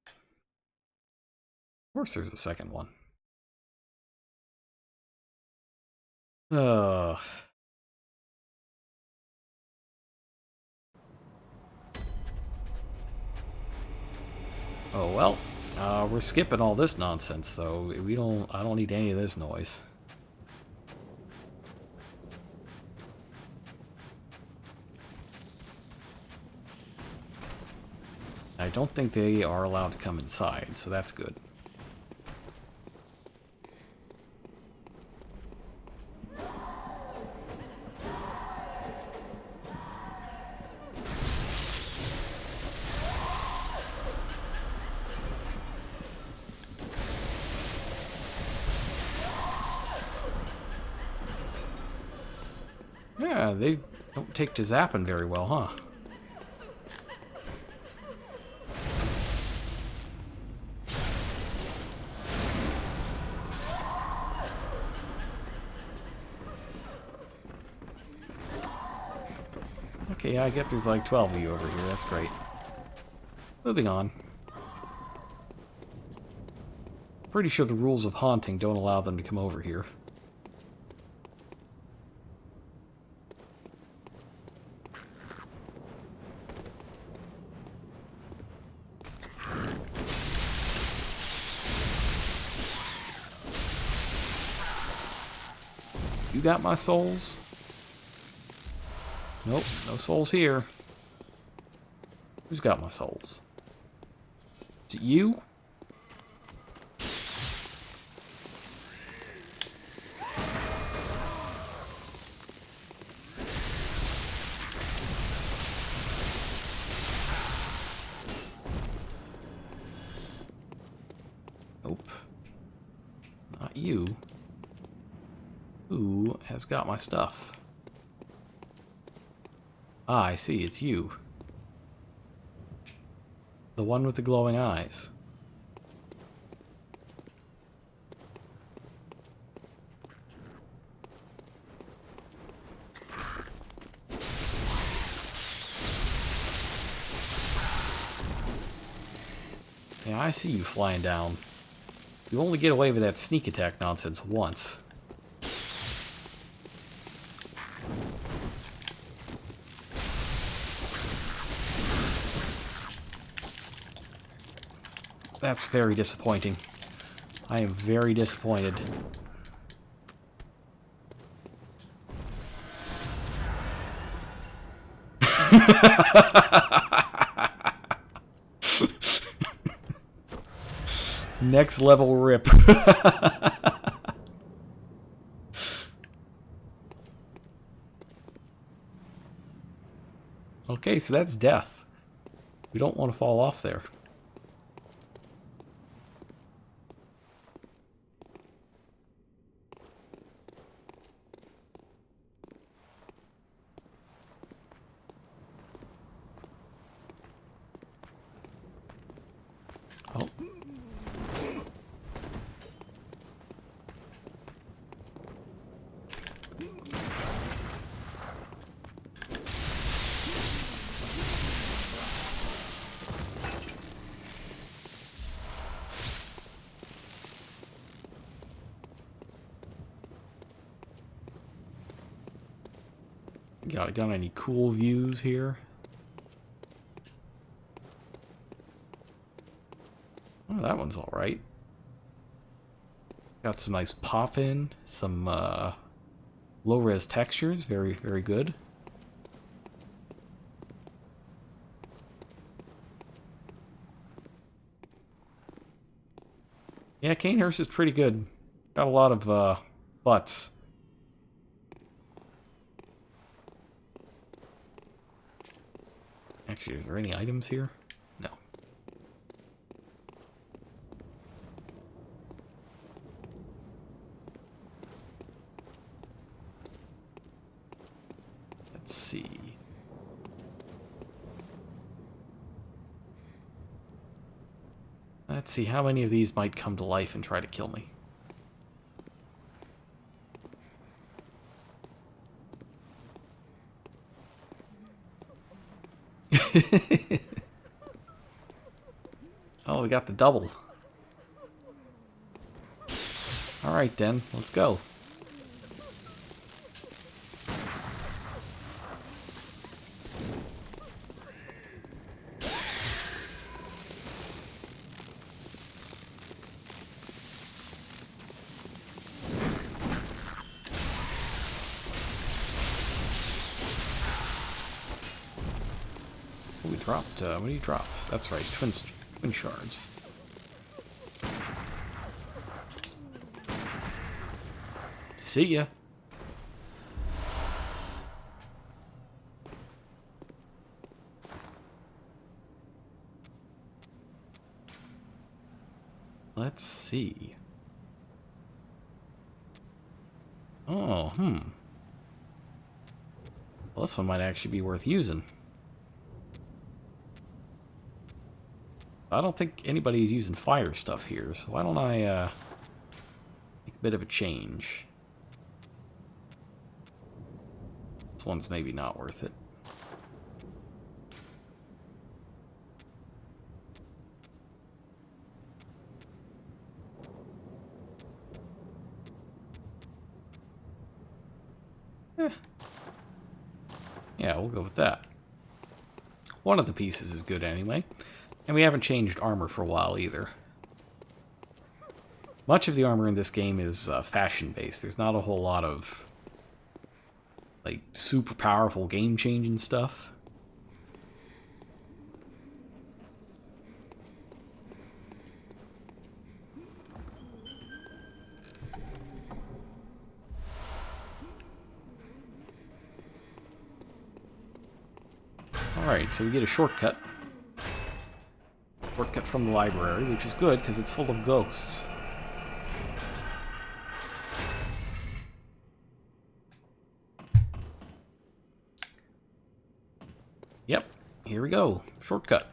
Of course there's a second one. Ugh. Oh well. We're skipping all this nonsense though. I don't need any of this noise. I don't think they are allowed to come inside, so that's good. Yeah, they don't take to zapping very well, huh? Okay, I get there's like 12 of you over here. That's great. Moving on. Pretty sure the rules of haunting don't allow them to come over here. You got my souls? Nope, no souls here. Who's got my souls? Is it you? Nope. Not you. Who has got my stuff? Ah, I see, it's you. The one with the glowing eyes. Yeah, I see you flying down. You only get away with that sneak attack nonsense once. That's very disappointing. I am very disappointed. Next level rip. Okay, so that's death. We don't want to fall off there. Oh. Got any cool views here? Oh, that one's alright. Got some nice pop in, some low-res textures, very, very good. Yeah, Cainhurst is pretty good. Got a lot of butts. Actually, is there any items here? No. Let's see. Let's see, how many of these might come to life and try to kill me? Oh, we got the double. Alright then, let's go. We dropped, what do you drop? That's right, twin shards. See ya. Let's see. Oh, Well, this one might actually be worth using. I don't think anybody's using fire stuff here, so why don't I make a bit of a change. This one's maybe not worth it. Eh, yeah, we'll go with that. One of the pieces is good anyway. And we haven't changed armor for a while either. Much of the armor in this game is fashion-based. There's not a whole lot of, like, super powerful game-changing stuff. Alright, so we get a shortcut. Shortcut from the library, which is good because it's full of ghosts. Yep, here we go. Shortcut.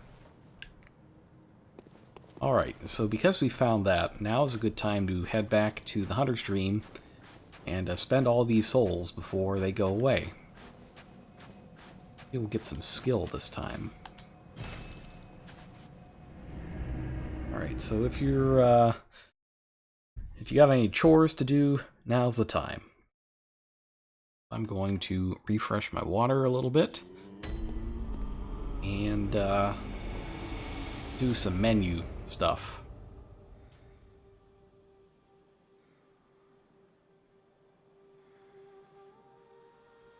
Alright, so because we found that, now is a good time to head back to the Hunter's Dream and spend all these souls before they go away. You'll get some skill this time. Alright, so if you got any chores to do, now's the time. I'm going to refresh my water a little bit and do some menu stuff.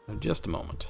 In just a moment.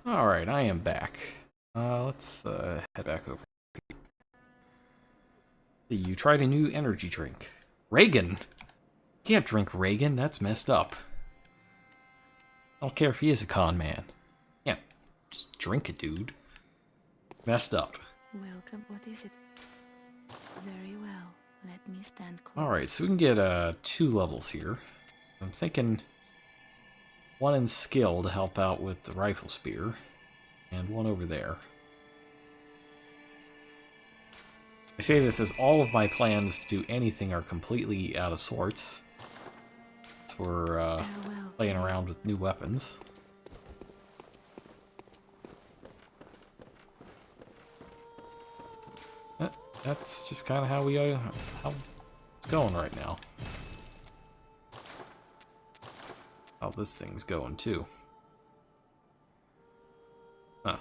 Alright, I am back. Let's head back over. You tried a new energy drink. Reagan! Can't drink Reagan, that's messed up. I don't care if he is a con man. Can't just drink it, dude. Messed up. Welcome. What is it? Very well. Let me stand close. Alright, so we can get 2 levels here. I'm thinking 1 in skill to help out with the rifle spear, and 1 over there. I say this as all of my plans to do anything are completely out of sorts. So we're playing around with new weapons. That's just kind of how it's going right now. How this thing's going too. Huh.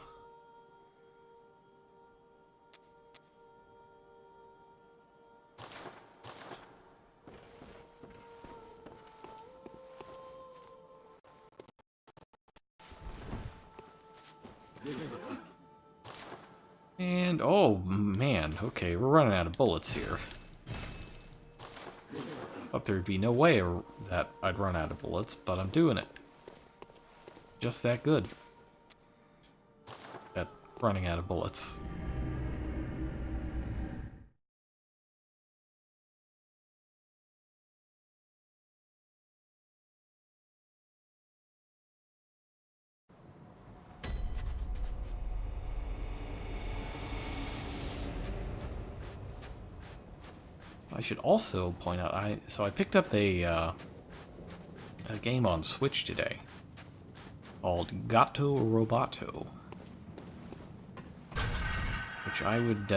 And, oh man, okay, we're running out of bullets here. Thought there'd be no way that I'd run out of bullets, but I'm doing it. Just that good at running out of bullets. I should also point out, I picked up a game on Switch today called Gato Roboto, which I would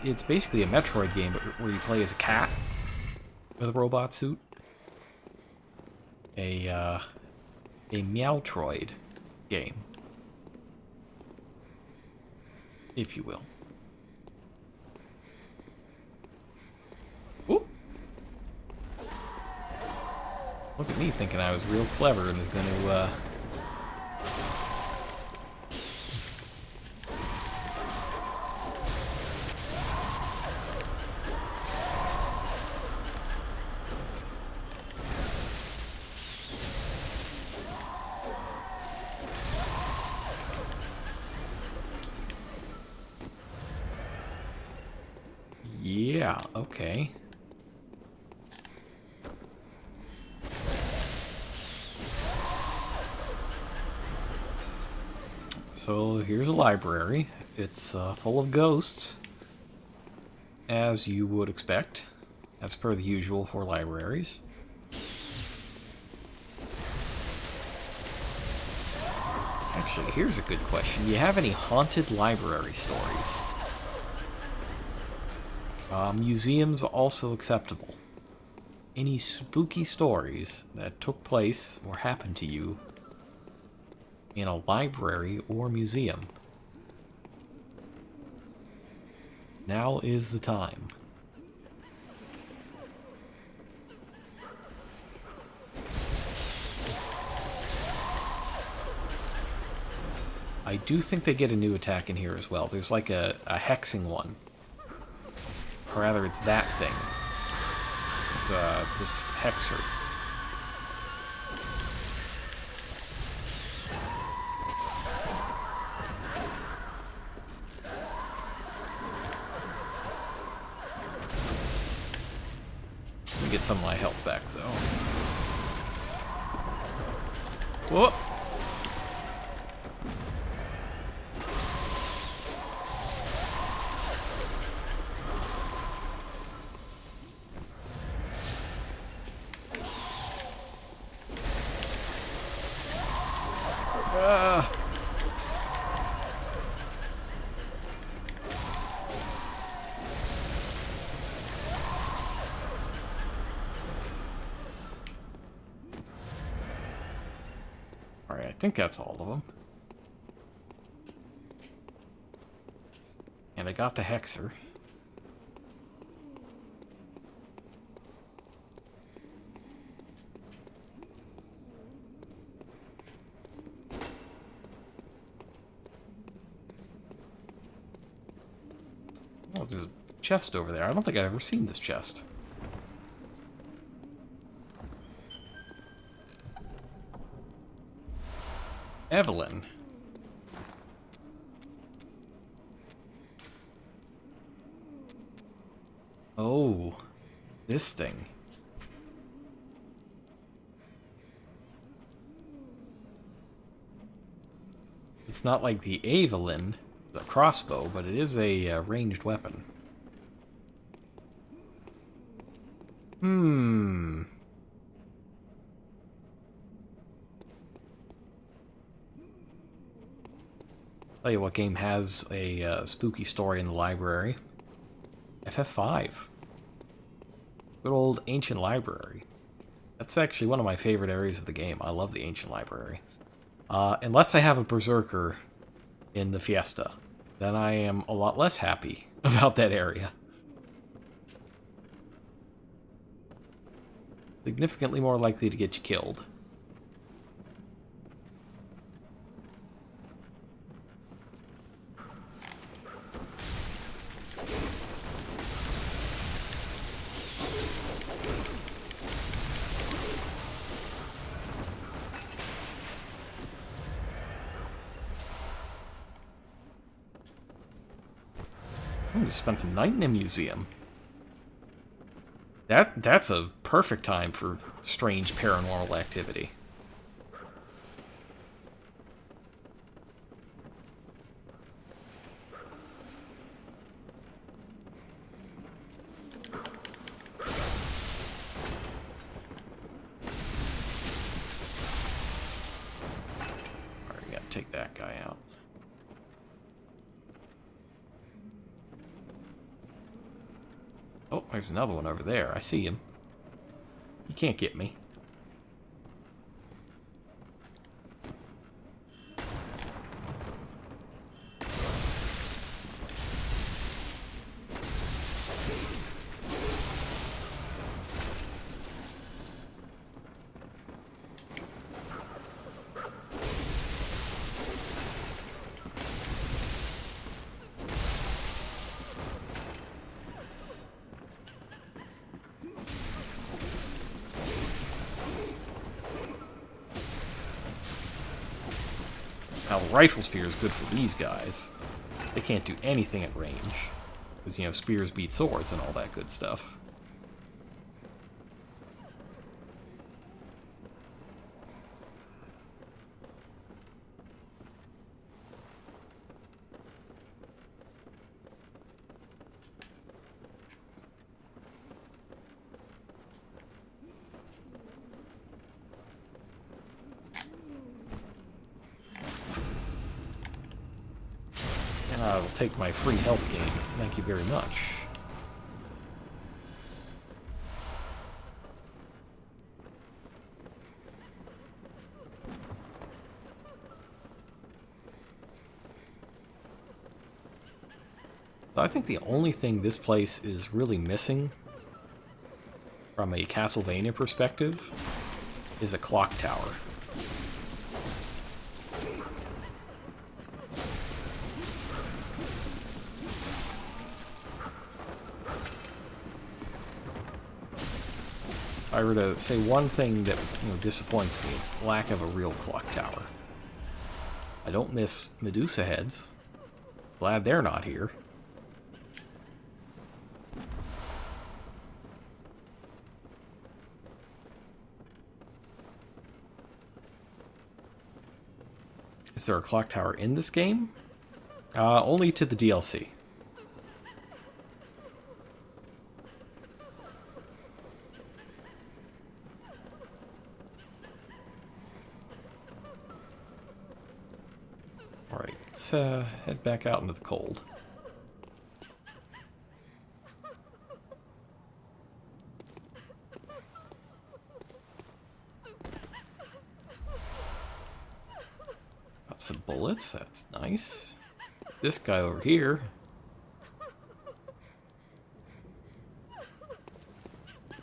it's basically a Metroid game, but where you play as a cat with a robot suit. A Meowtroid game, if you will. Ooh. Look at me thinking I was real clever and was going to, yeah, okay. So here's a library. It's full of ghosts, as you would expect, as per the usual for libraries. Actually, here's a good question. Do you have any haunted library stories? Museums are also acceptable. Any spooky stories that took place or happened to you in a library or museum? Now is the time. I do think they get a new attack in here as well. There's like a hexing one. Or rather, it's that thing. It's this hexer. Let me get some of my health back, though. Whoa! Alright, I think that's all of them. And I got the hexer. Oh, there's a chest over there. I don't think I've ever seen this chest. Evelyn. Oh, this thing. It's not like the Evelyn, the crossbow, but it is a ranged weapon. Hmm. Tell you what game has a spooky story in the library. FF5. Good old ancient library. That's actually one of my favorite areas of the game. I love the ancient library. Unless I have a berserker in the Fiesta, then I am a lot less happy about that area. Significantly more likely to get you killed. Oh, you spent the night in a museum. That's a perfect time for strange paranormal activity. Alright, gotta take that guy out. Oh, there's another one over there. I see him. He can't get me. Now, the rifle spear is good for these guys. They can't do anything at range. Because, you know, spears beat swords and all that good stuff. And I will take my free health gain. Thank you very much. So I think the only thing this place is really missing from a Castlevania perspective is a clock tower. If I were to say one thing that, you know, disappoints me, it's lack of a real clock tower. I don't miss Medusa heads. Glad they're not here. Is there a clock tower in this game? Only to the DLC. Alright, let's head back out into the cold. Got some bullets, that's nice. This guy over here.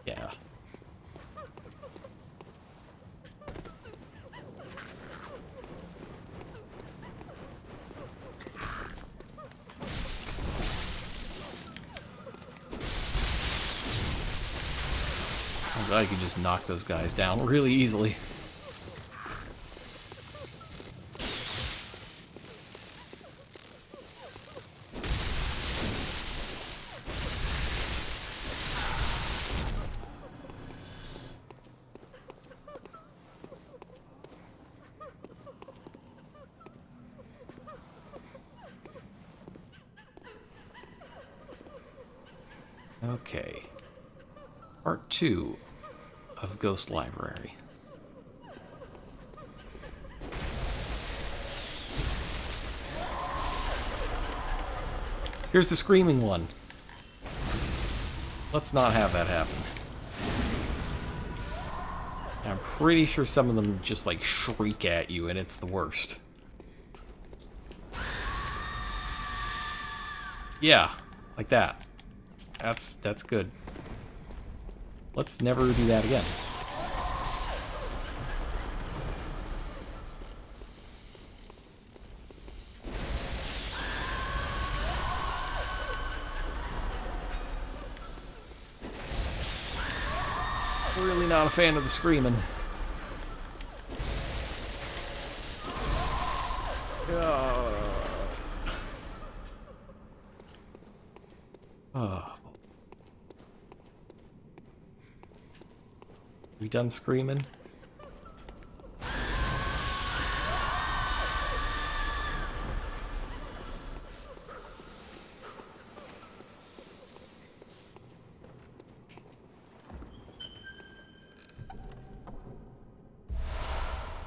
Yeah. I could just knock those guys down really easily. Okay. Part 2 of Ghost Library. Here's the screaming one. Let's not have that happen. I'm pretty sure some of them just like shriek at you and it's the worst. Yeah, like that. That's good. Let's never do that again. Really not a fan of the screaming. Oh. We done screaming?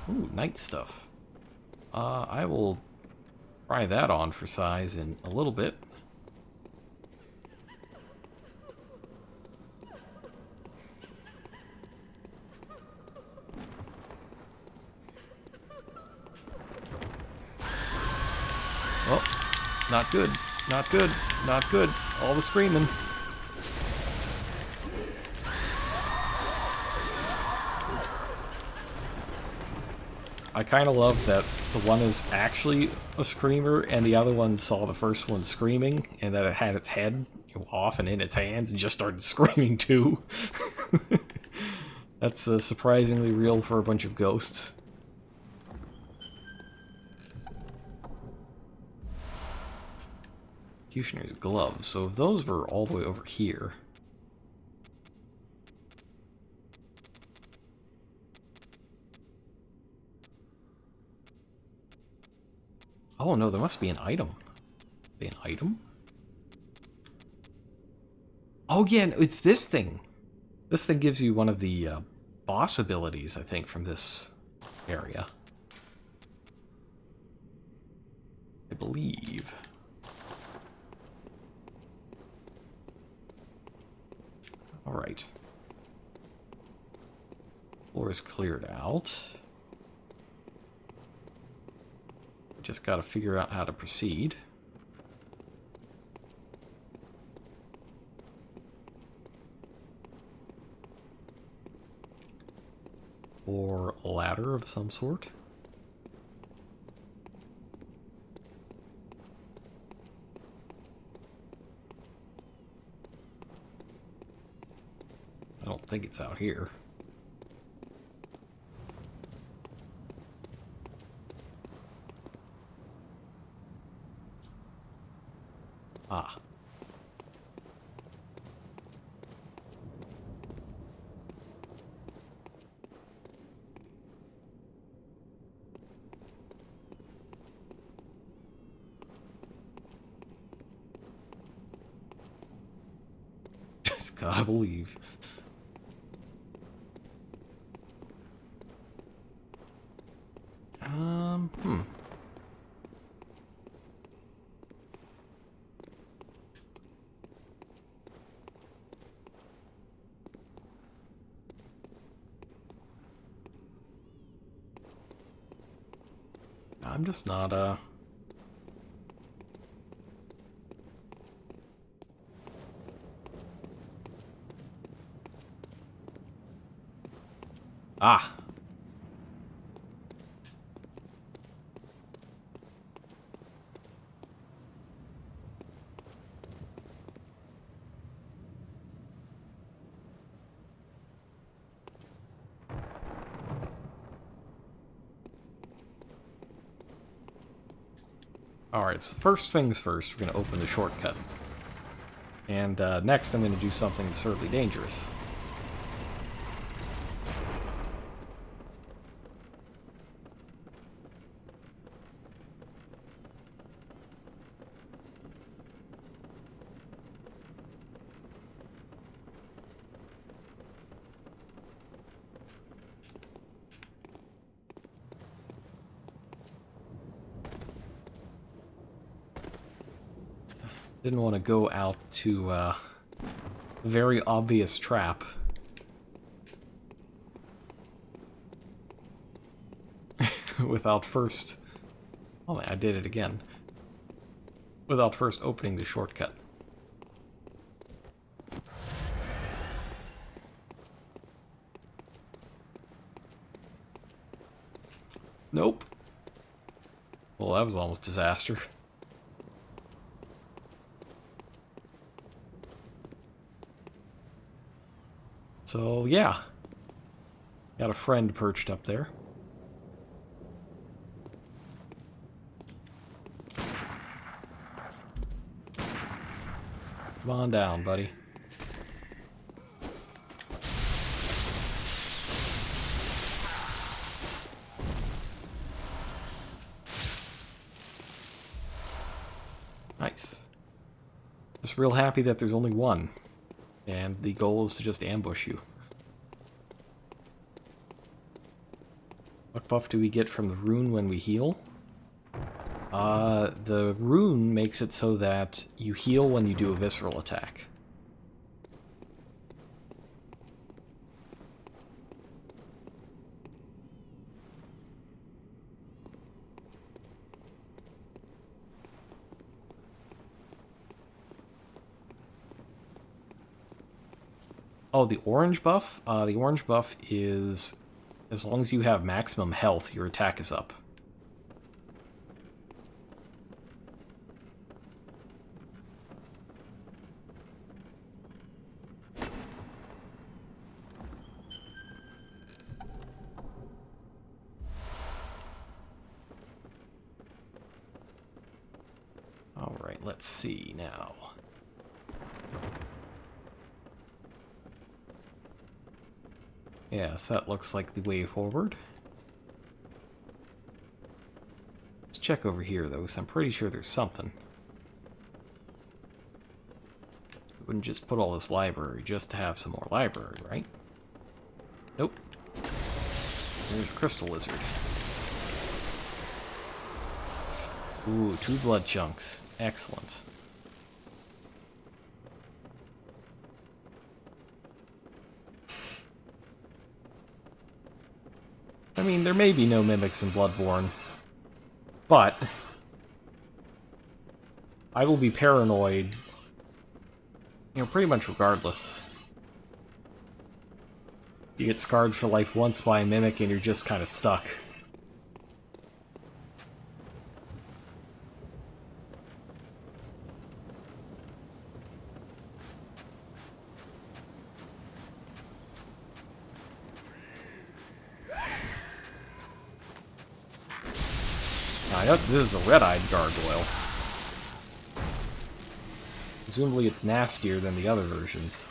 Ooh, night stuff. I will try that on for size in a little bit. Oh, not good, not good, not good. All the screaming. I kind of love that the one is actually a screamer and the other one saw the first one screaming and that it had its head off and in its hands and just started screaming too. That's surprisingly real for a bunch of ghosts. Executioner's gloves. So if those were all the way over here. Oh no, there must be an item. An item? Oh yeah, it's this thing. This thing gives you one of the boss abilities, I think, from this area. I believe. Alright. Floor is cleared out. Just gotta figure out how to proceed. Or a ladder of some sort. I don't think it's out here. Ah. Just gotta believe. Hmm. I'm just not, Ah! Alright, so first things first, we're going to open the shortcut. And next I'm going to do something absurdly dangerous. Didn't want to go out to a very obvious trap. Without first... Oh, I did it again. Without first opening the shortcut. Nope. Well, that was almost disaster. So, yeah. Got a friend perched up there. Come on down, buddy. Nice. Just real happy that there's only one. And the goal is to just ambush you. What buff do we get from the rune when we heal? The rune makes it so that you heal when you do a visceral attack. Oh, the orange buff? The orange buff is, as long as you have maximum health, your attack is up. Alright, let's see now. Yes, that looks like the way forward. Let's check over here, though, because I'm pretty sure there's something. We wouldn't just put all this library just to have some more library, right? Nope. There's a crystal lizard. Ooh, 2 blood chunks. Excellent. I mean, there may be no mimics in Bloodborne, but I will be paranoid, pretty much regardless. You get scarred for life once by a mimic and you're just kind of stuck. This is a red-eyed gargoyle. Presumably it's nastier than the other versions.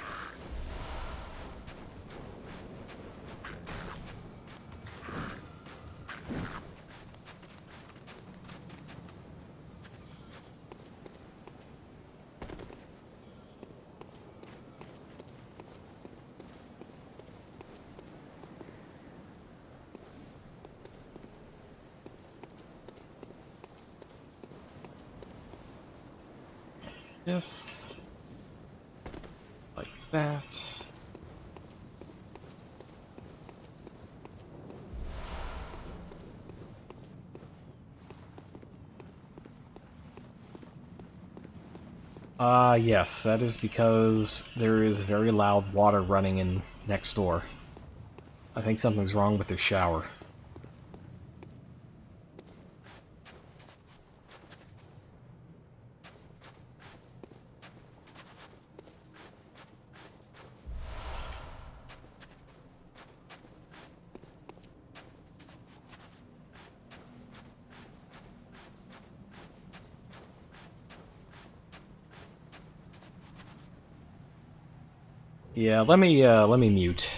Yes. Like that. Yes, that is because there is very loud water running in next door. I think something's wrong with their shower. Yeah, let me mute.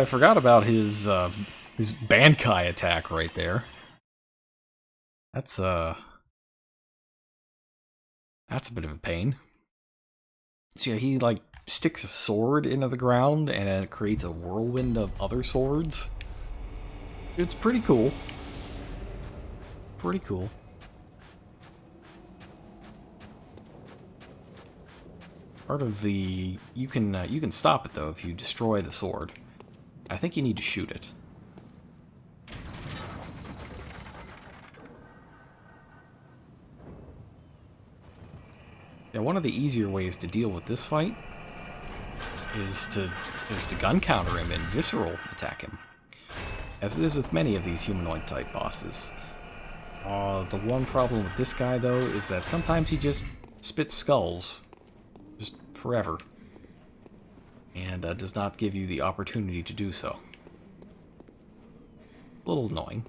I forgot about his Bankai attack right there. That's That's a bit of a pain. So yeah, he like sticks a sword into the ground and it creates a whirlwind of other swords. It's pretty cool. Pretty cool. Part of the... you can stop it though if you destroy the sword. I think you need to shoot it. Now, one of the easier ways to deal with this fight is to gun counter him and visceral attack him, as it is with many of these humanoid type bosses. The one problem with this guy though is that sometimes he just spits skulls, just forever, and does not give you the opportunity to do so. A little annoying.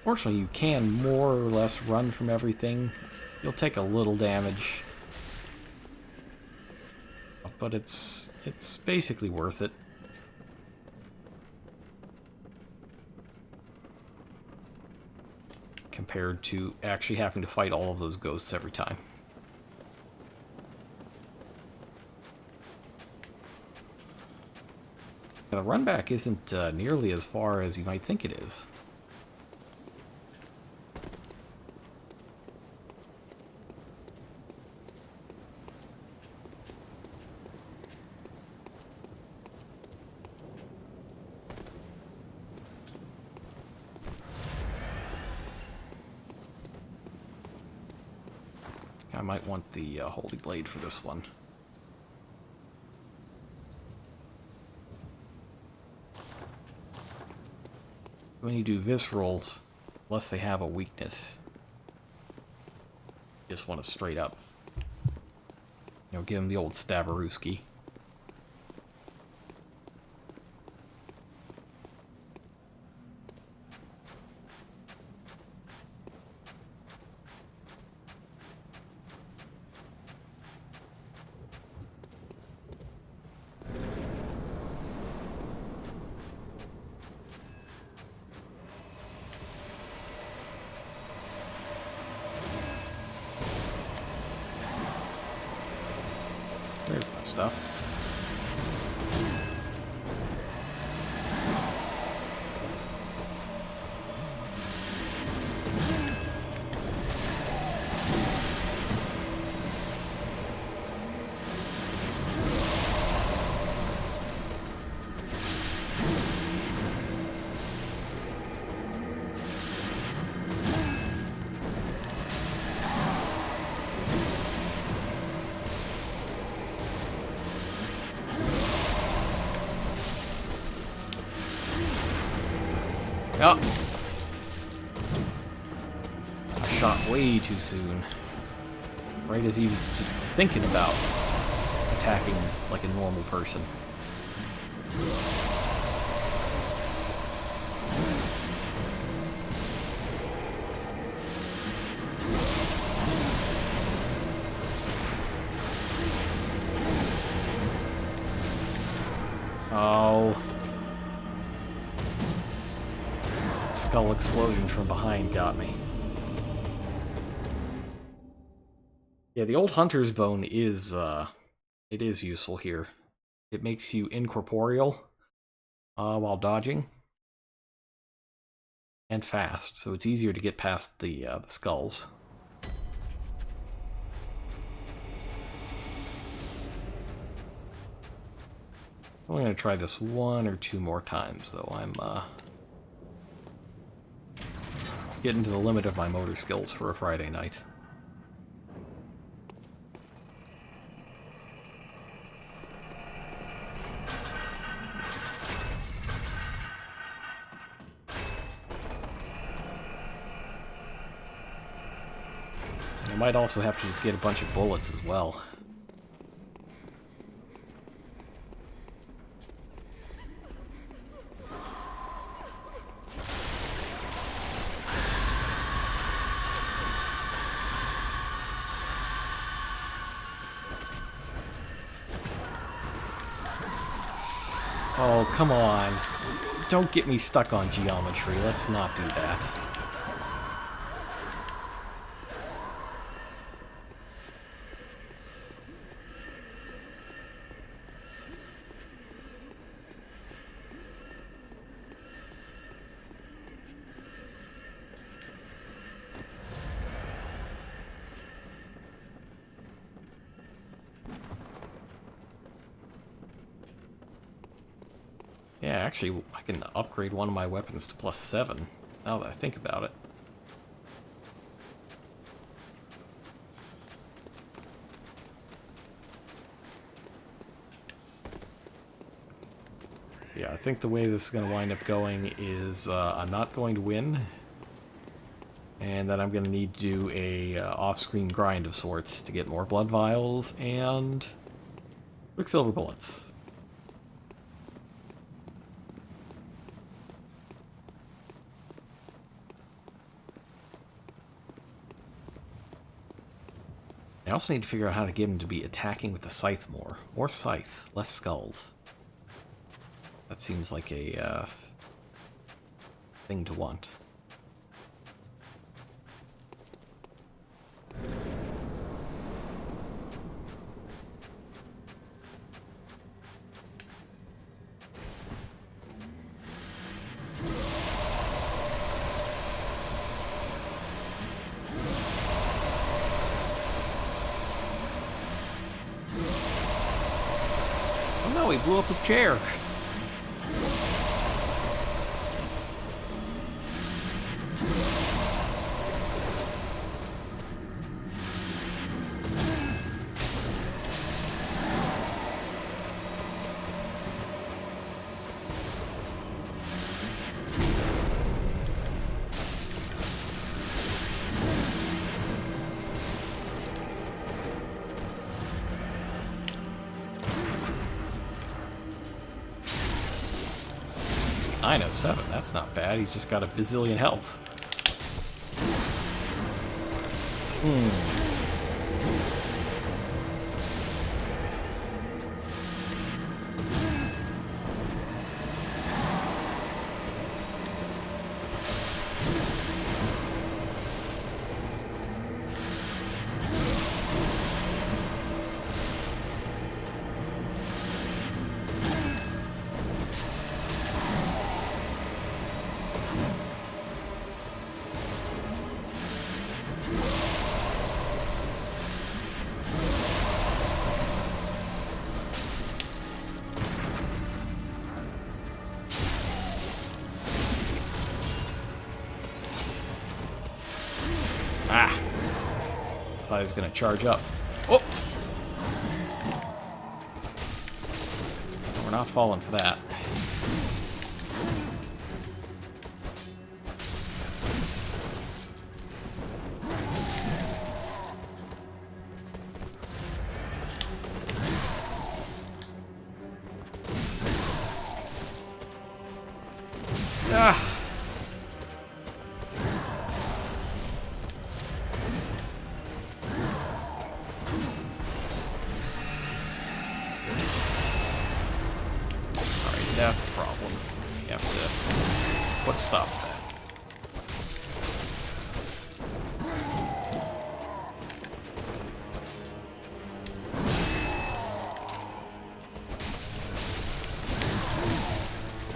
Fortunately, you can more or less run from everything. You'll take a little damage, but it's basically worth it. Compared to actually having to fight all of those ghosts every time. The run back isn't nearly as far as you might think it is. I might want the Holy Blade for this one. When you do viscerals, unless they have a weakness, you just want to straight up, you know, give them the old Stabarooski. There's my stuff. Oh. I shot way too soon. Right as he was just thinking about attacking like a normal person. Oh. Skull explosion from behind got me. Yeah, the old hunter's bone is, it is useful here. It makes you incorporeal while dodging. And fast, so it's easier to get past the skulls. I'm going to try this 1 or 2 more times, though. I'm getting to the limit of my motor skills for a Friday night. And I might also have to just get a bunch of bullets as well. Oh, come on. Don't get me stuck on geometry. Let's not do that. Yeah, actually, I can upgrade one of my weapons to +7, now that I think about it. Yeah, I think the way this is going to wind up going is I'm not going to win, and then I'm going to need to do a off-screen grind of sorts to get more blood vials and quicksilver bullets. I also need to figure out how to get him to be attacking with the scythe more. More scythe, less skulls. That seems like a thing to want. Oh no, he blew up his chair! I know 7, that's not bad. He's just got a bazillion health. Ah! Thought he was gonna charge up. Oh! We're not falling for that. Ah! That's a problem. You have to put stop to that.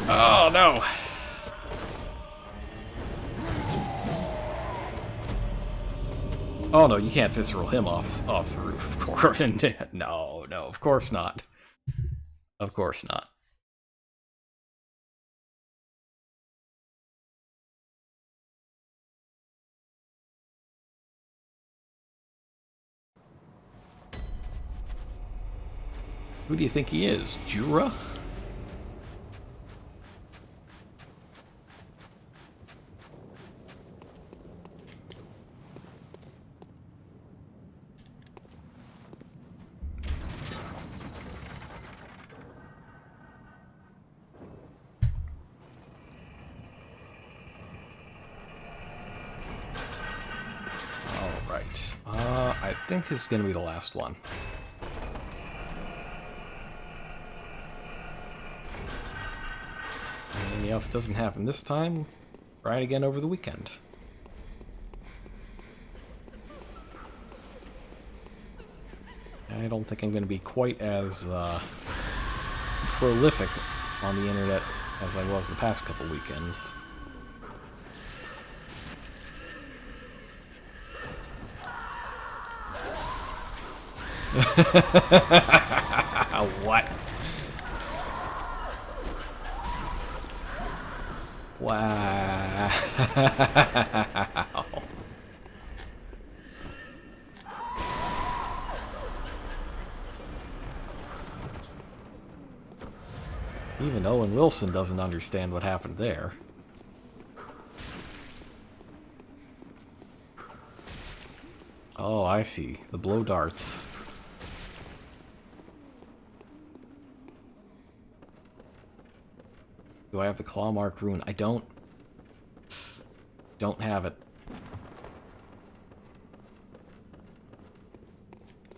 Oh no! Oh no, you can't visceral him off the roof, of course. No, of course not. Of course not. Who do you think he is? Jura? Alright. I think this is going to be the last one. you know, if it doesn't happen this time, try it again over the weekend. I don't think I'm going to be quite as prolific on the internet as I was the past couple weekends. What? Wow. Even Owen Wilson doesn't understand what happened there. Oh, I see. The blow darts. Do I have the claw mark rune? I don't have it.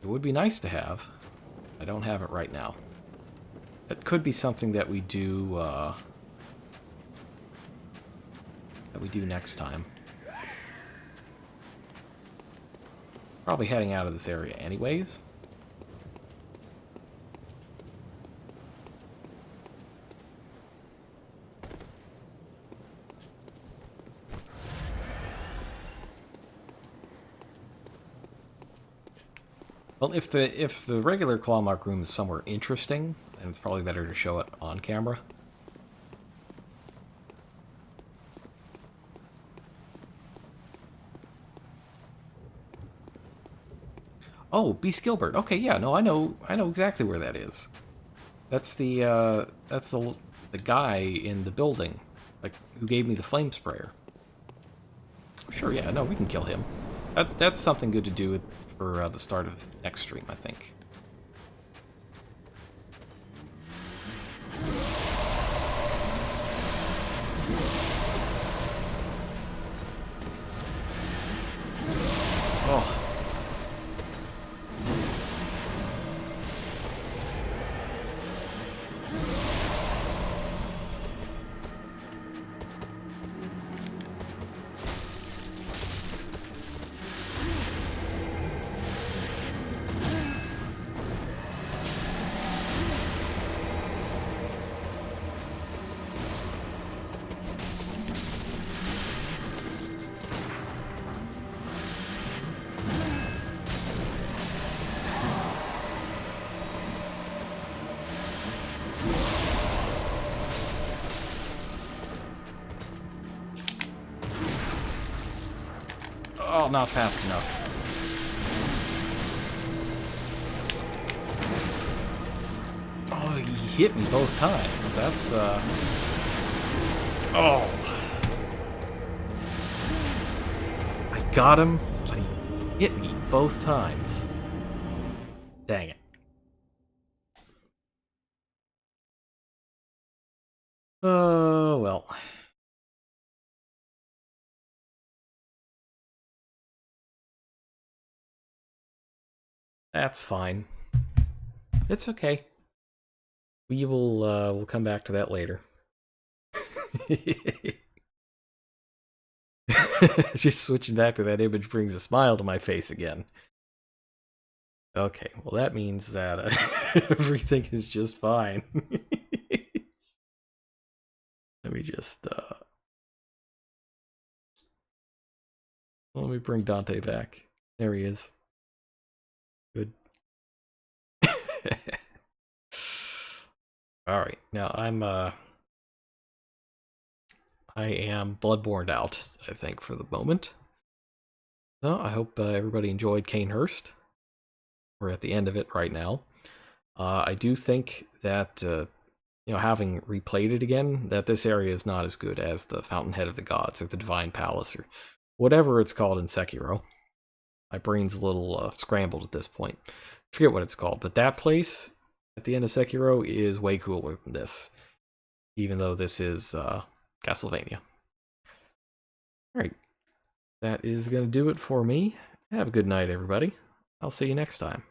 It would be nice to have. I don't have it right now. That could be something that we do next time. Probably heading out of this area anyways. Well, if the regular clawmark room is somewhere interesting, then it's probably better to show it on camera. Oh, Beast Gilbert. Okay, yeah, no, I know exactly where that is. That's the guy in the building, like, who gave me the flame sprayer. Sure, yeah, no, we can kill him. That's something good to do for the start of next stream, I think. Oh. Oh, not fast enough. Oh, he hit me both times. That's, Oh! I got him, but he hit me both times. Dang it. Oh, well. That's fine. It's okay. We will, we'll come back to that later. Just switching back to that image brings a smile to my face again. Okay, well that means that everything is just fine. Let me just, let me bring Dante back. There he is. Good. Alright, now I am Bloodborne out, I think, for the moment. So, I hope everybody enjoyed Cainhurst. We're at the end of it right now. I do think that, you know, having replayed it again, that this area is not as good as the Fountainhead of the Gods, or the Divine Palace, or whatever it's called in Sekiro. My brain's a little scrambled at this point. I forget what it's called, but that place at the end of Sekiro is way cooler than this, even though this is Castlevania. Alright, that is going to do it for me. Have a good night, everybody. I'll see you next time.